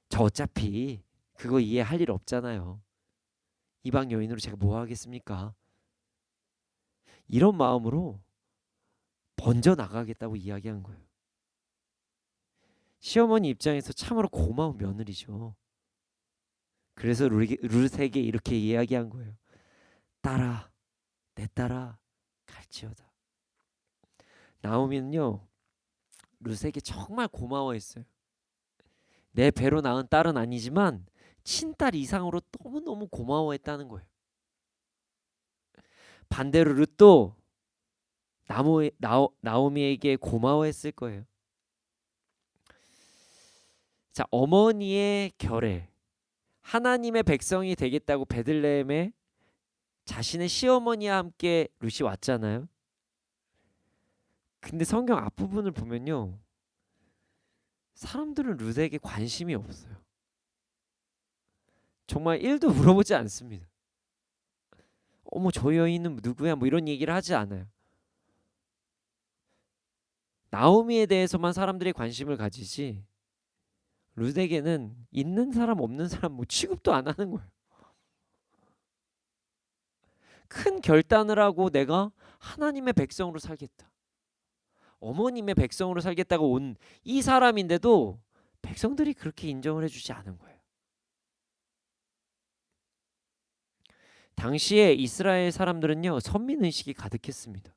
저 어차피 그거 이해할 일 없잖아요. 이방 여인으로 제가 뭐 하겠습니까? 이런 마음으로 번져 나가겠다고 이야기한 거예요. 시어머니 입장에서 참으로 고마운 며느리죠. 그래서 룻에게 이렇게 이야기한 거예요. 딸아, 내 딸아 갈지어다. 나오미는요 룻에게 정말 고마워했어요. 내 배로 낳은 딸은 아니지만 친딸 이상으로 너무너무 고마워했다는 거예요. 반대로 룻도 나오미에게 고마워했을 거예요. 자, 어머니의 결에 하나님의 백성이 되겠다고 베들레헴에 자신의 시어머니와 함께 룻이 왔잖아요. 근데 성경 앞부분을 보면요, 사람들은 룻에게 관심이 없어요. 정말 1도 물어보지 않습니다. 어머, 저 여인은 누구야? 뭐 이런 얘기를 하지 않아요. 나오미에 대해서만 사람들이 관심을 가지지 룻에게는 있는 사람 없는 사람 뭐 취급도 안 하는 거예요. 큰 결단을 하고 내가 하나님의 백성으로 살겠다, 어머님의 백성으로 살겠다고 온 이 사람인데도 백성들이 그렇게 인정을 해주지 않은 거예요. 당시에 이스라엘 사람들은요, 선민의식이 가득했습니다.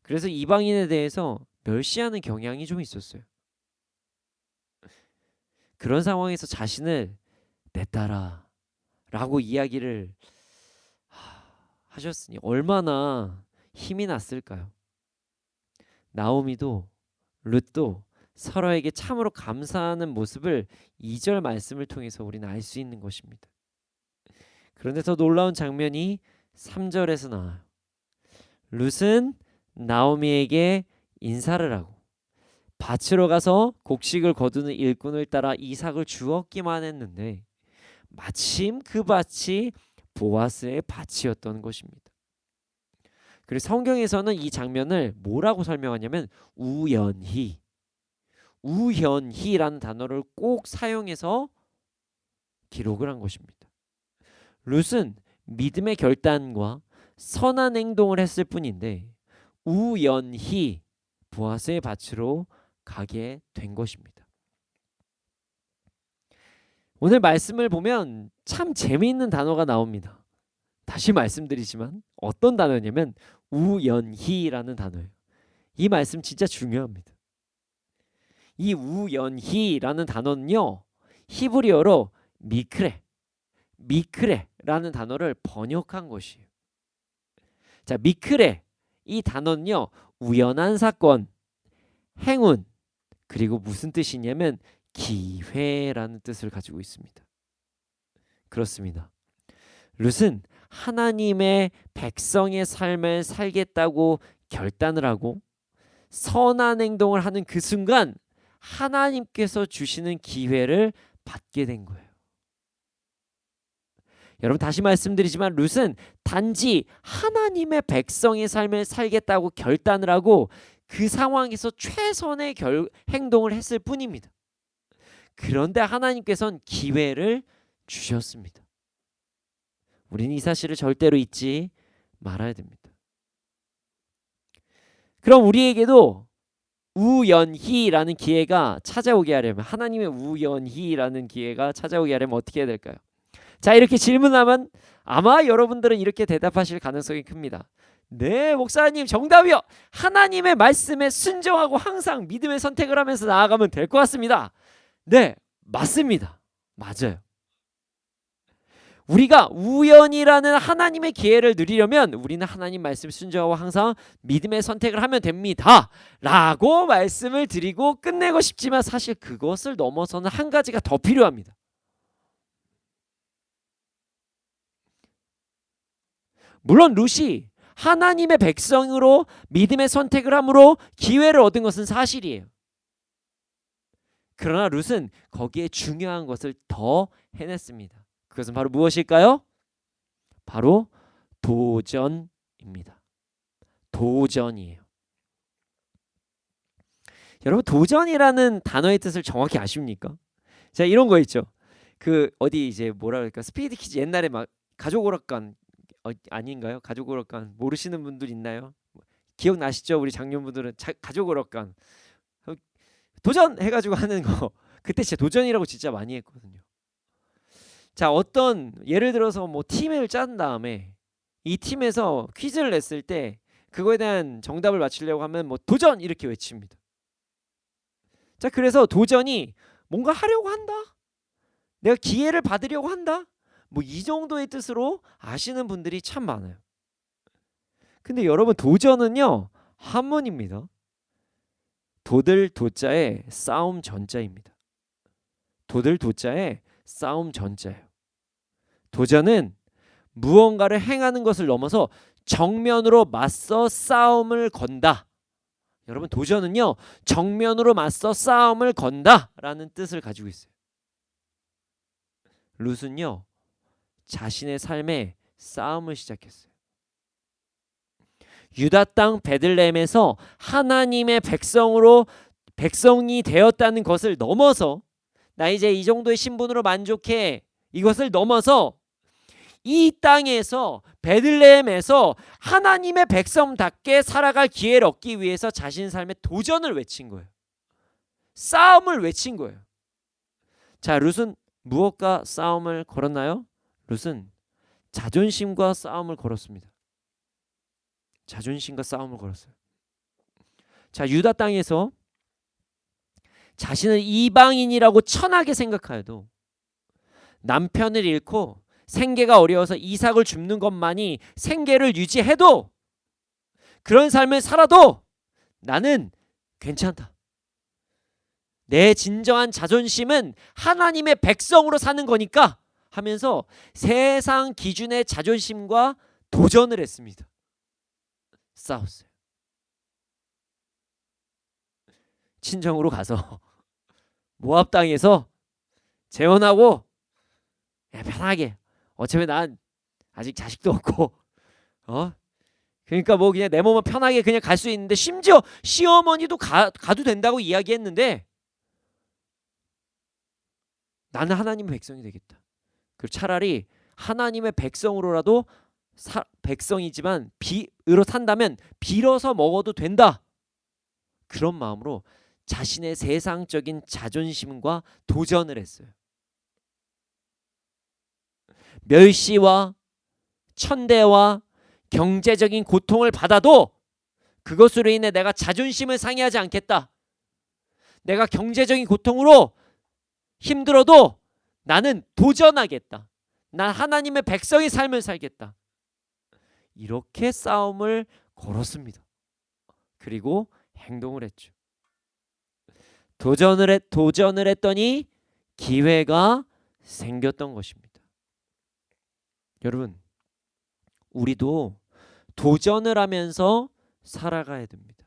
그래서 이방인에 대해서 멸시하는 경향이 좀 있었어요. 그런 상황에서 자신을 내 딸아 라고 이야기를 하셨으니 얼마나 힘이 났을까요? 나오미도 룻도 서로에게 참으로 감사하는 모습을 2절 말씀을 통해서 우리는 알 수 있는 것입니다. 그런데 더 놀라운 장면이 3절에서 나와요. 룻은 나오미에게 인사를 하고 밭으로 가서 곡식을 거두는 일꾼을 따라 이삭을 주었기만 했는데 마침 그 밭이 보아스의 밭이었던 것입니다. 그리고 성경에서는 이 장면을 뭐라고 설명하냐면 우연히라는 단어를 꼭 사용해서 기록을 한 것입니다. 룻은 믿음의 결단과 선한 행동을 했을 뿐인데 우연히 보아스의 밭으로 가게 된 것입니다. 오늘 말씀을 보면 참 재미있는 단어가 나옵니다. 다시 말씀드리지만 어떤 단어냐면 우연히라는 단어예요. 이 말씀 진짜 중요합니다. 이 우연히라는 단어는요, 히브리어로 미크레라는 단어를 번역한 것이에요. 자, 미크레 이 단어는요, 우연한 사건, 행운, 그리고 무슨 뜻이냐면 기회라는 뜻을 가지고 있습니다. 그렇습니다. 룻은 하나님의 백성의 삶을 살겠다고 결단을 하고 선한 행동을 하는 그 순간 하나님께서 주시는 기회를 받게 된 거예요. 여러분, 다시 말씀드리지만 룻은 단지 하나님의 백성의 삶을 살겠다고 결단을 하고 그 상황에서 최선의 행동을 했을 뿐입니다. 그런데 하나님께서는 기회를 주셨습니다. 우리는 이 사실을 절대로 잊지 말아야 됩니다. 그럼 우리에게도 우연히라는 기회가 찾아오게 하려면, 하나님의 우연히라는 기회가 찾아오게 하려면 어떻게 해야 될까요? 자, 이렇게 질문하면 아마 여러분들은 이렇게 대답하실 가능성이 큽니다. 네, 목사님, 정답이요. 하나님의 말씀에 순종하고 항상 믿음의 선택을 하면서 나아가면 될 것 같습니다. 네, 맞습니다. 맞아요. 우리가 우연이라는 하나님의 기회를 누리려면 우리는 하나님 말씀 순종하고 항상 믿음의 선택을 하면 됩니다 라고 말씀을 드리고 끝내고 싶지만 사실 그것을 넘어서는 한 가지가 더 필요합니다. 물론 룻이 하나님의 백성으로 믿음의 선택을 함으로 기회를 얻은 것은 사실이에요. 그러나 룻은 거기에 중요한 것을 더 해냈습니다. 그것은 바로 무엇일까요? 바로 도전입니다. 도전이에요. 여러분, 도전이라는 단어의 뜻을 정확히 아십니까? 자, 이런 거 있죠. 그 어디 이제 뭐라 그럴까, 스피드 퀴즈 옛날에 막 가족 오락관 아닌가요? 가족 오락관 모르시는 분들 있나요? 기억나시죠? 우리 장년분들은 가족 오락관 도전 해가지고 하는 거 그때 진짜 도전이라고 진짜 많이 했거든요. 자, 어떤 예를 들어서 뭐 팀을 짠 다음에 이 팀에서 퀴즈를 냈을 때 그거에 대한 정답을 맞추려고 하면 뭐 도전 이렇게 외칩니다. 자, 그래서 도전이 뭔가 하려고 한다. 내가 기회를 받으려고 한다. 뭐 이 정도의 뜻으로 아시는 분들이 참 많아요. 근데 여러분, 도전은요 한문입니다. 도들 도자에 싸움 전자입니다. 도들 도자에 싸움 전자예요. 도전은 무언가를 행하는 것을 넘어서 정면으로 맞서 싸움을 건다. 여러분, 도전은요 정면으로 맞서 싸움을 건다라는 뜻을 가지고 있어요. 룻은요 자신의 삶에 싸움을 시작했어요. 유다 땅 베들레헴에서 하나님의 백성이 되었다는 것을 넘어서 나 이제 이 정도의 신분으로 만족해, 이것을 넘어서 이 땅에서 베들레헴에서 하나님의 백성답게 살아갈 기회를 얻기 위해서 자신 삶의 도전을 외친 거예요. 싸움을 외친 거예요. 자, 룻은 무엇과 싸움을 걸었나요? 룻은 자존심과 싸움을 걸었습니다. 자존심과 싸움을 걸었어요. 자, 유다 땅에서 자신을 이방인이라고 천하게 생각하여도 남편을 잃고 생계가 어려워서 이삭을 줍는 것만이 생계를 유지해도, 그런 삶을 살아도 나는 괜찮다. 내 진정한 자존심은 하나님의 백성으로 사는 거니까 하면서 세상 기준의 자존심과 도전을 했습니다. 싸웠어요. 친정으로 가서 모압 땅에서 재혼하고 편하게, 어차피 난 아직 자식도 없고 그러니까 뭐 그냥 내 몸은 편하게 그냥 갈 수 있는데, 심지어 시어머니도 가도 된다고 이야기했는데 나는 하나님의 백성이 되겠다. 그리고 차라리 하나님의 백성으로라도 백성이지만 비으로 산다면 빌어서 먹어도 된다. 그런 마음으로 자신의 세상적인 자존심과 도전을 했어요. 멸시와 천대와 경제적인 고통을 받아도 그것으로 인해 내가 자존심을 상해하지 않겠다. 내가 경제적인 고통으로 힘들어도 나는 도전하겠다. 난 하나님의 백성의 삶을 살겠다. 이렇게 싸움을 걸었습니다. 그리고 행동을 했죠. 도전을 했더니 기회가 생겼던 것입니다. 여러분, 우리도 도전을 하면서 살아가야 됩니다.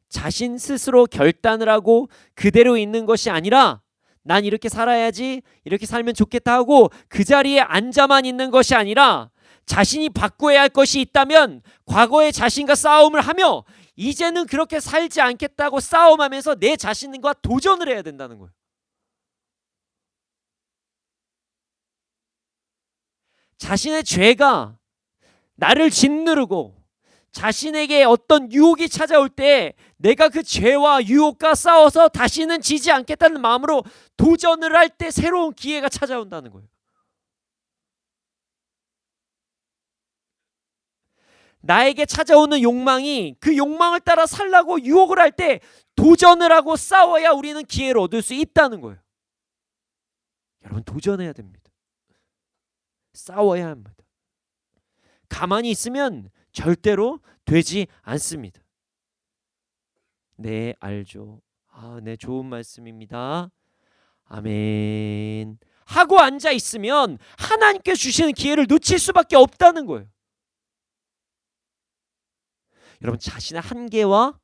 자신 스스로 결단을 하고 그대로 있는 것이 아니라 난 이렇게 살아야지, 이렇게 살면 좋겠다 하고 그 자리에 앉아만 있는 것이 아니라 자신이 바꿔야 할 것이 있다면 과거의 자신과 싸움을 하며 이제는 그렇게 살지 않겠다고 싸움하면서 내 자신과 도전을 해야 된다는 거예요. 자신의 죄가 나를 짓누르고 자신에게 어떤 유혹이 찾아올 때 내가 그 죄와 유혹과 싸워서 다시는 지지 않겠다는 마음으로 도전을 할 때 새로운 기회가 찾아온다는 거예요. 나에게 찾아오는 욕망이 그 욕망을 따라 살라고 유혹을 할 때 도전을 하고 싸워야 우리는 기회를 얻을 수 있다는 거예요. 여러분, 도전해야 됩니다. 싸워야 합니다. 가만히 있으면 절대로 되지 않습니다. 네, 알죠. 네, 좋은 말씀입니다. 아멘. 하고 앉아 있으면 하나님께 주시는 기회를 놓칠 수밖에 없다는 거예요. 여러분, 자신의 한계와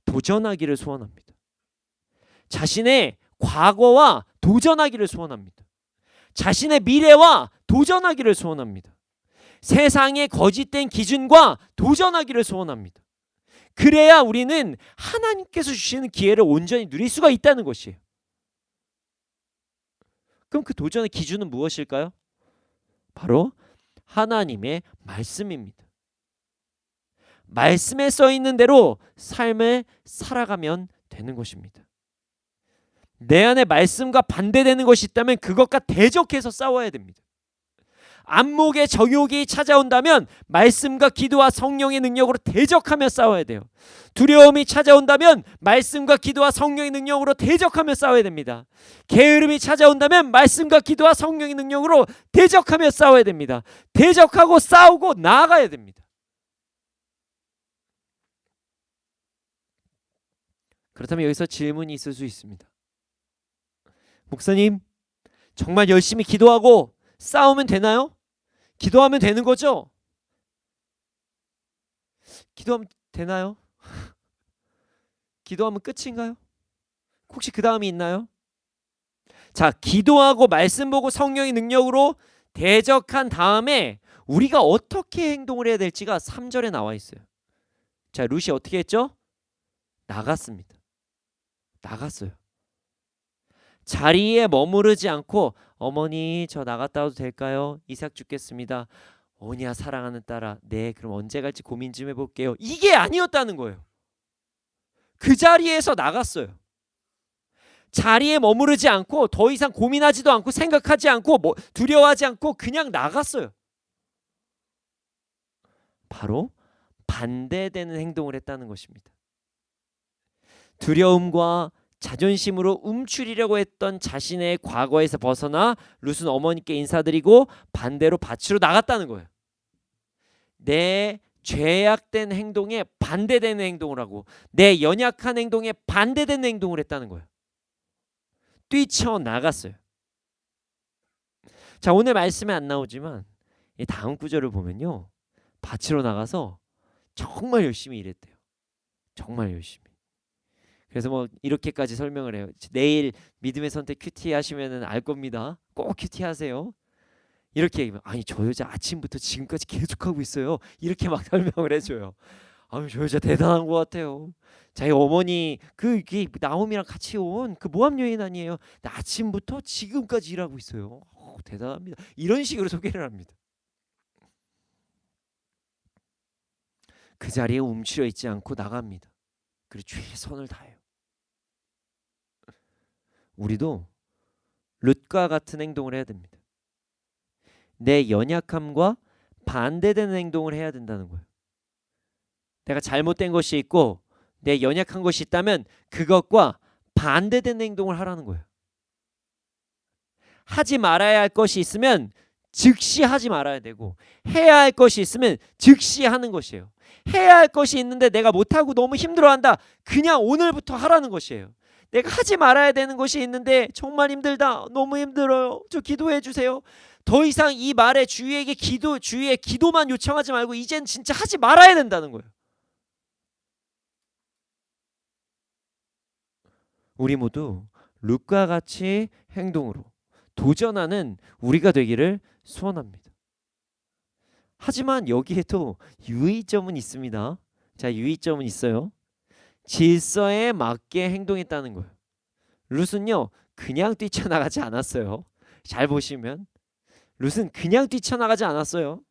도전하기를 소원합니다. 자신의 과거와 도전하기를 소원합니다. 자신의 미래와 도전하기를 소원합니다. 세상의 거짓된 기준과 도전하기를 소원합니다. 그래야 우리는 하나님께서 주시는 기회를 온전히 누릴 수가 있다는 것이에요. 그럼 그 도전의 기준은 무엇일까요? 바로 하나님의 말씀입니다. 말씀에 써 있는 대로 삶을 살아가면 되는 것입니다. 내 안에 말씀과 반대되는 것이 있다면 그것과 대적해서 싸워야 됩니다. 안목의 정욕이 찾아온다면 말씀과 기도와 성령의 능력으로 대적하며 싸워야 돼요. 두려움이 찾아온다면 말씀과 기도와 성령의 능력으로 대적하며 싸워야 됩니다. 게으름이 찾아온다면 말씀과 기도와 성령의 능력으로 대적하며 싸워야 됩니다. 대적하고 싸우고 나아가야 됩니다. 그렇다면 여기서 질문이 있을 수 있습니다. 목사님, 정말 열심히 기도하고 싸우면 되나요? 기도하면 되는 거죠? 기도하면 되나요? 기도하면 끝인가요? 혹시 그 다음이 있나요? 자, 기도하고 말씀 보고 성령의 능력으로 대적한 다음에 우리가 어떻게 행동을 해야 될지가 3절에 나와 있어요. 자, 룻이 어떻게 했죠? 나갔습니다. 나갔어요. 자리에 머무르지 않고 어머니 저 나갔다 와도 될까요? 이삭 죽겠습니다. 오냐 사랑하는 딸아, 네 그럼 언제 갈지 고민 좀 해볼게요. 이게 아니었다는 거예요. 그 자리에서 나갔어요. 자리에 머무르지 않고 더 이상 고민하지도 않고 생각하지 않고 두려워하지 않고 그냥 나갔어요. 바로 반대되는 행동을 했다는 것입니다. 두려움과 자존심으로 움츠리려고 했던 자신의 과거에서 벗어나 룻은 어머니께 인사드리고 반대로 밭으로 나갔다는 거예요. 내 죄악된 행동에 반대되는 행동을 하고 내 연약한 행동에 반대되는 행동을 했다는 거예요. 뛰쳐나갔어요. 자, 오늘 말씀에 안 나오지만 이 다음 구절을 보면요, 밭으로 나가서 정말 열심히 일했대요. 정말 열심히. 그래서 뭐 이렇게까지 설명을 해요. 내일 믿음의 선택 큐티 하시면은 알 겁니다. 꼭 큐티 하세요. 이렇게 얘기하면 아니 저 여자 아침부터 지금까지 계속 하고 있어요. 이렇게 막 설명을 해줘요. 아유 저 여자 대단한 것 같아요. 자기 어머니 그게 나옴이랑 같이 온 그 모함 여인 아니에요. 아침부터 지금까지 일하고 있어요. 대단합니다. 이런 식으로 소개를 합니다. 그 자리에 움츠려 있지 않고 나갑니다. 그리고 최선을 다해요. 우리도 룻과 같은 행동을 해야 됩니다. 내 연약함과 반대되는 행동을 해야 된다는 거예요. 내가 잘못된 것이 있고 내 연약한 것이 있다면 그것과 반대되는 행동을 하라는 거예요. 하지 말아야 할 것이 있으면 즉시 하지 말아야 되고 해야 할 것이 있으면 즉시 하는 것이에요. 해야 할 것이 있는데 내가 못하고 너무 힘들어한다. 그냥 오늘부터 하라는 것이에요. 내가 하지 말아야 되는 것이 있는데 정말 힘들다. 너무 힘들어요. 저 기도해 주세요. 더 이상 이 말에 주위의 기도만 요청하지 말고 이젠 진짜 하지 말아야 된다는 거예요. 우리 모두 룻과 같이 행동으로 도전하는 우리가 되기를 소원합니다. 하지만 여기에도 유의점은 있습니다. 자, 유의점은 있어요. 질서에 맞게 행동했다는 거예요. 룻은요 그냥 뛰쳐나가지 않았어요. 잘 보시면 룻은 그냥 뛰쳐나가지 않았어요.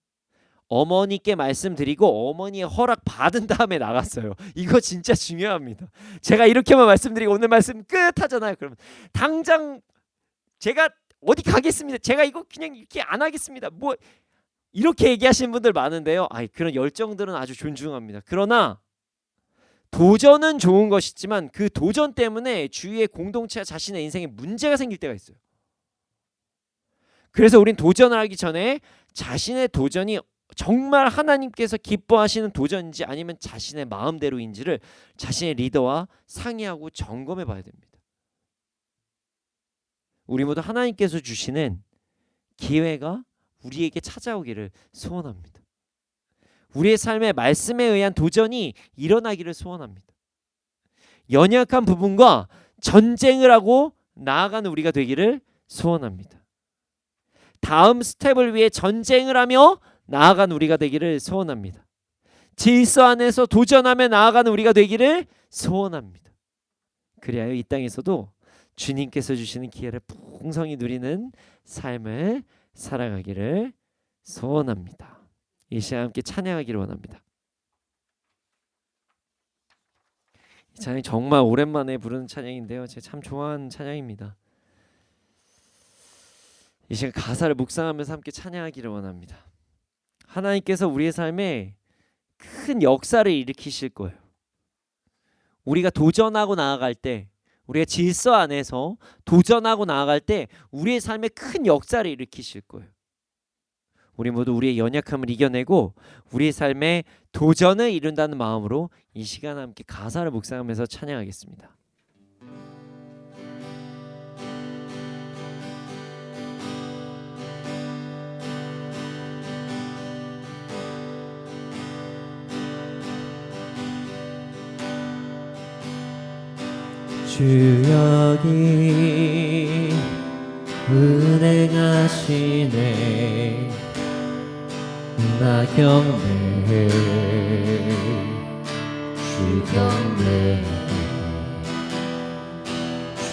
어머니께 말씀드리고 어머니의 허락 받은 다음에 나갔어요. 이거 진짜 중요합니다. 제가 이렇게만 말씀드리고 오늘 말씀 끝 하잖아요. 그러면 당장 제가 어디 가겠습니다. 제가 이거 그냥 이렇게 안 하겠습니다. 뭐 이렇게 얘기하시는 분들 많은데요. 그런 열정들은 아주 존중합니다. 그러나 도전은 좋은 것이지만 그 도전 때문에 주위의 공동체와 자신의 인생에 문제가 생길 때가 있어요. 그래서 우린 도전을 하기 전에 자신의 도전이 정말 하나님께서 기뻐하시는 도전인지 아니면 자신의 마음대로인지를 자신의 리더와 상의하고 점검해 봐야 됩니다. 우리 모두 하나님께서 주시는 기회가 우리에게 찾아오기를 소원합니다. 우리의 삶에 말씀에 의한 도전이 일어나기를 소원합니다. 연약한 부분과 전쟁을 하고 나아가는 우리가 되기를 소원합니다. 다음 스텝을 위해 전쟁을 하며 나아가는 우리가 되기를 소원합니다. 질서 안에서 도전하며 나아가는 우리가 되기를 소원합니다. 그래야 이 땅에서도 주님께서 주시는 기회를 풍성히 누리는 삶을 살아가기를 소원합니다. 이 시간 함께 찬양하기를 원합니다. 이 찬양 정말 오랜만에 부르는 찬양인데요. 제가 참 좋아하는 찬양입니다. 이 시간 가사를 묵상하면서 함께 찬양하기를 원합니다. 하나님께서 우리의 삶에 큰 역사를 일으키실 거예요. 우리가 도전하고 나아갈 때, 우리가 질서 안에서 도전하고 나아갈 때 우리의 삶에 큰 역사를 일으키실 거예요. 우리 모두 우리의 연약함을 이겨내고 우리의 삶에 도전을 이룬다는 마음으로 이 시간 함께 가사를 묵상하면서 찬양하겠습니다. 주 여기 은행하시네 나 경배 주 경배 주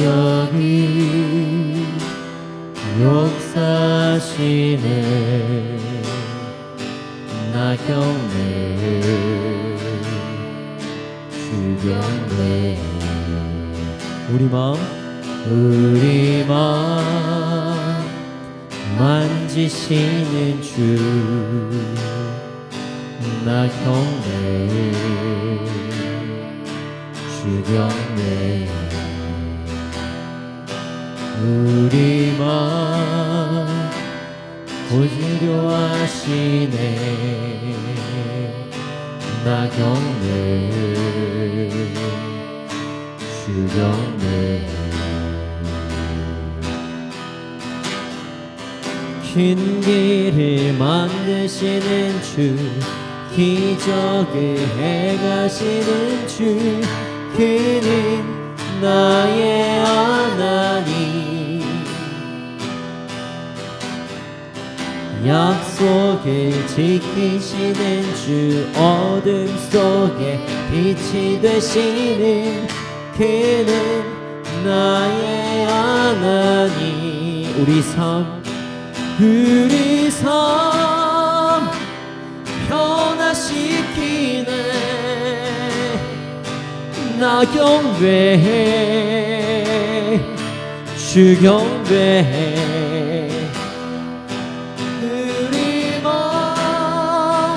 여기 역사하시네 나 경배 주 경배 우리 마음 만지시는 주 나 경배 주 경배 우리 마음 고지료하시네 나 경배 주 경배 긴 길을 만드시는 주 기적을 행하시는 주 그는 나의 하나님 약속을 지키시는 주 어둠 속에 빛이 되시는 그는 나의 하나님 우리 삶 변화시키네 나 경배해 주 경배해 우리 마음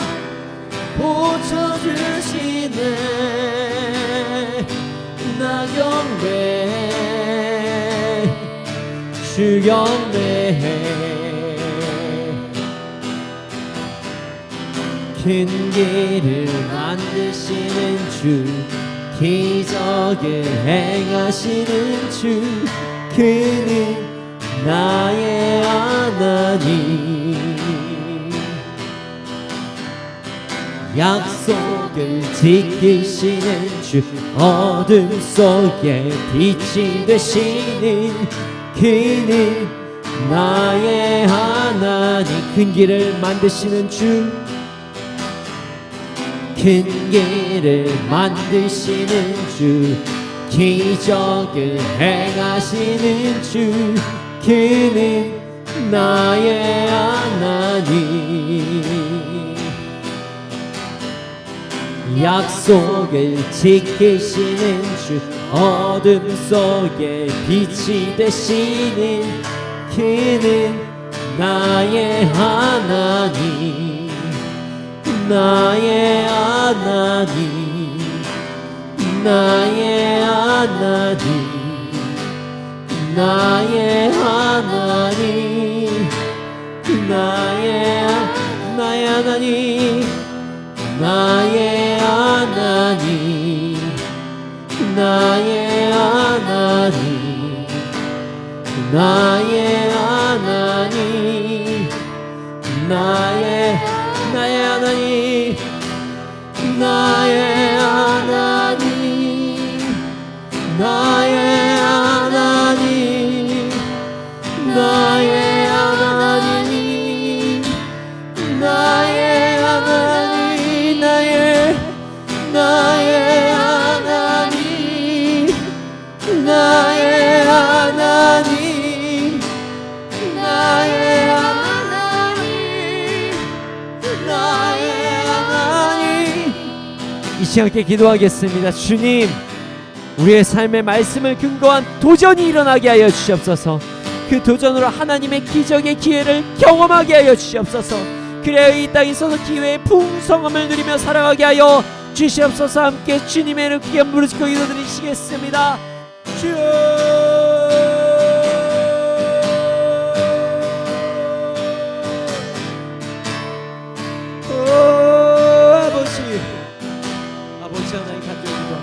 고쳐주시네 나 경배해 주 경배해 큰 길을 만드시는 주 기적을 행하시는 주 그는 나의 하나님 약속을 지키시는 주 어둠 속에 빛이 되시는 그는 나의 하나님 큰 길을 만드시는 주 큰 길을 만드시는 주 기적을 행하시는 주 그는 나의 하나님 약속을 지키시는 주 어둠 속에 빛이 되시는 그는 나의 하나님 나의 하나님 나의 하나님 나의 하나님 나의 하나님 나의 하나님 나의 하나님 나의 하나님 나의 하나님 나의 하나님 나의 하나님 나의 하나님 나의 하나님 나의 하나님 나의 하나님 나의 이 시간 함께 기도하겠습니다. 주님 우리의 삶의 말씀을 근거한 도전이 일어나게 하여 주시옵소서. 그 도전으로 하나님의 기적의 기회를 경험하게 하여 주시옵소서. 그래야 이 땅에 있어서 기회의 풍성함을 누리며 살아가게 하여 주시옵소서. 함께 주님의 이름 크게 부르짖고 기도드리시겠습니다. 주여. 아버지 하나님 간절히 기도합니다.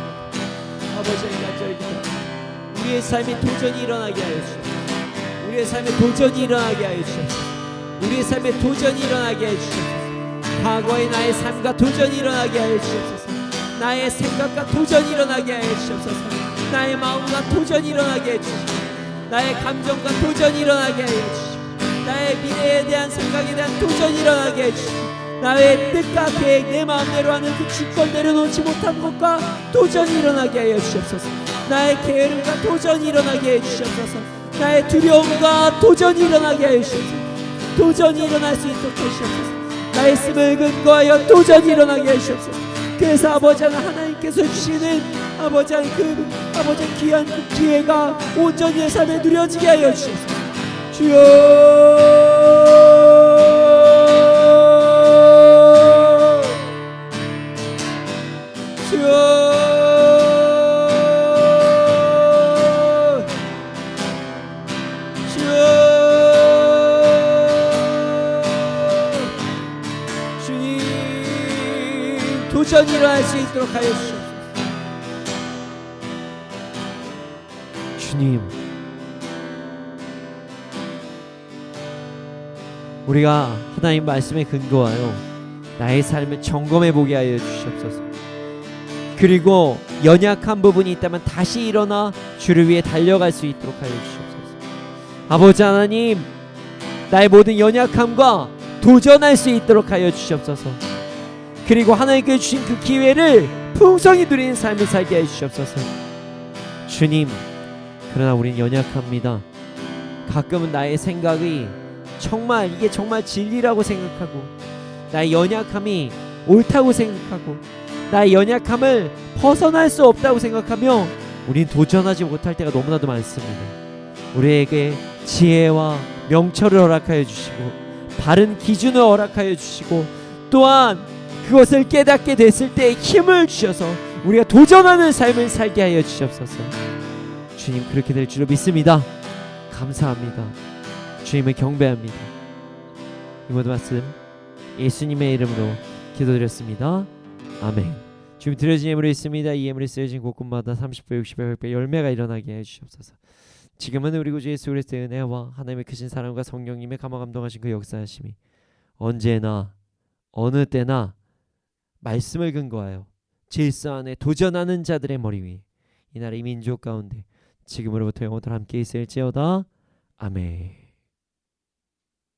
아버지 하나님 간절히 기도합니다. 우리의 삶에 도전이 일어나게 하여 주시옵소서. 우리의 삶에 도전이 일어나게 하여 주시옵소서. 우리의 삶에 도전이 일어나게 하여 주시옵소서. 과거의 나의 삶과 도전이 일어나게 하여 주시옵소서. 나의 생각과 도전이 일어나게 하여 주시옵소서. 나의 마음과 도전이 일어나게 하여 주시옵소서. 나의 감정과 도전이 일어나게 하여 주시옵소서. 나의 미래에 대한 생각에 대한 도전이 일어나게 하여 주시옵소서. 나의 뜻과 계획, 내 마음대로 하는 그 주권 내려놓지 못한 것과 도전이 일어나게 하여 주시옵소서. 나의 게으름과 도전이 일어나게 해 주시옵소서. 나의 두려움과 도전이 일어나게 하여 주시옵소서. 도전이 일어날 수 있도록 하시옵소서. 나의 힘을 근거하여 도전이 일어나게 해 주시옵소서. 그래서 아버지 하나님께서 주시는 아버지 귀한 그 기회가 온전히 내 삶에 누려지게 하여 주시옵소서. 주여. 도전이 일어날 수 있도록 하여 주시옵소서. 주님, 우리가 하나님 말씀에 근거하여 나의 삶을 점검해 보게 하여 주시옵소서. 그리고 연약한 부분이 있다면 다시 일어나 주를 위해 달려갈 수 있도록 하여 주시옵소서. 아버지 하나님, 나의 모든 연약함과 도전할 수 있도록 하여 주시옵소서. 그리고 하나님께 주신 그 기회를 풍성히 누리는 삶을 살게 해 주시옵소서. 주님, 그러나 우린 연약합니다. 가끔은 나의 생각이 이게 정말 진리라고 생각하고, 나의 연약함이 옳다고 생각하고, 나의 연약함을 벗어날 수 없다고 생각하며 우린 도전하지 못할 때가 너무나도 많습니다. 우리에게 지혜와 명철을 허락하여 주시고, 바른 기준을 허락하여 주시고, 또한 그것을 깨닫게 됐을 때 힘을 주셔서 우리가 도전하는 삶을 살게 하여 주시옵소서. 주님, 그렇게 될 줄로 믿습니다. 감사합니다. 주님을 경배합니다. 이 모든 말씀 예수님의 이름으로 기도드렸습니다. 아멘. 주님, 드려진 예물이 있습니다. 이 예물이 쓰여진 곳곳마다 30배, 60배, 100배 열매가 일어나게 해주시옵소서. 지금은 우리 구주 예수 그리스도의 은혜와 하나님의 크신 사랑과 성령님의 감화 감동하신 그 역사하심이 언제나 어느 때나 말씀을 근거하여 질서 안에 도전하는 자들의 머리 위에 이 나라의 민족 가운데 지금으로부터 영원토록 함께 있을지어다. 아멘.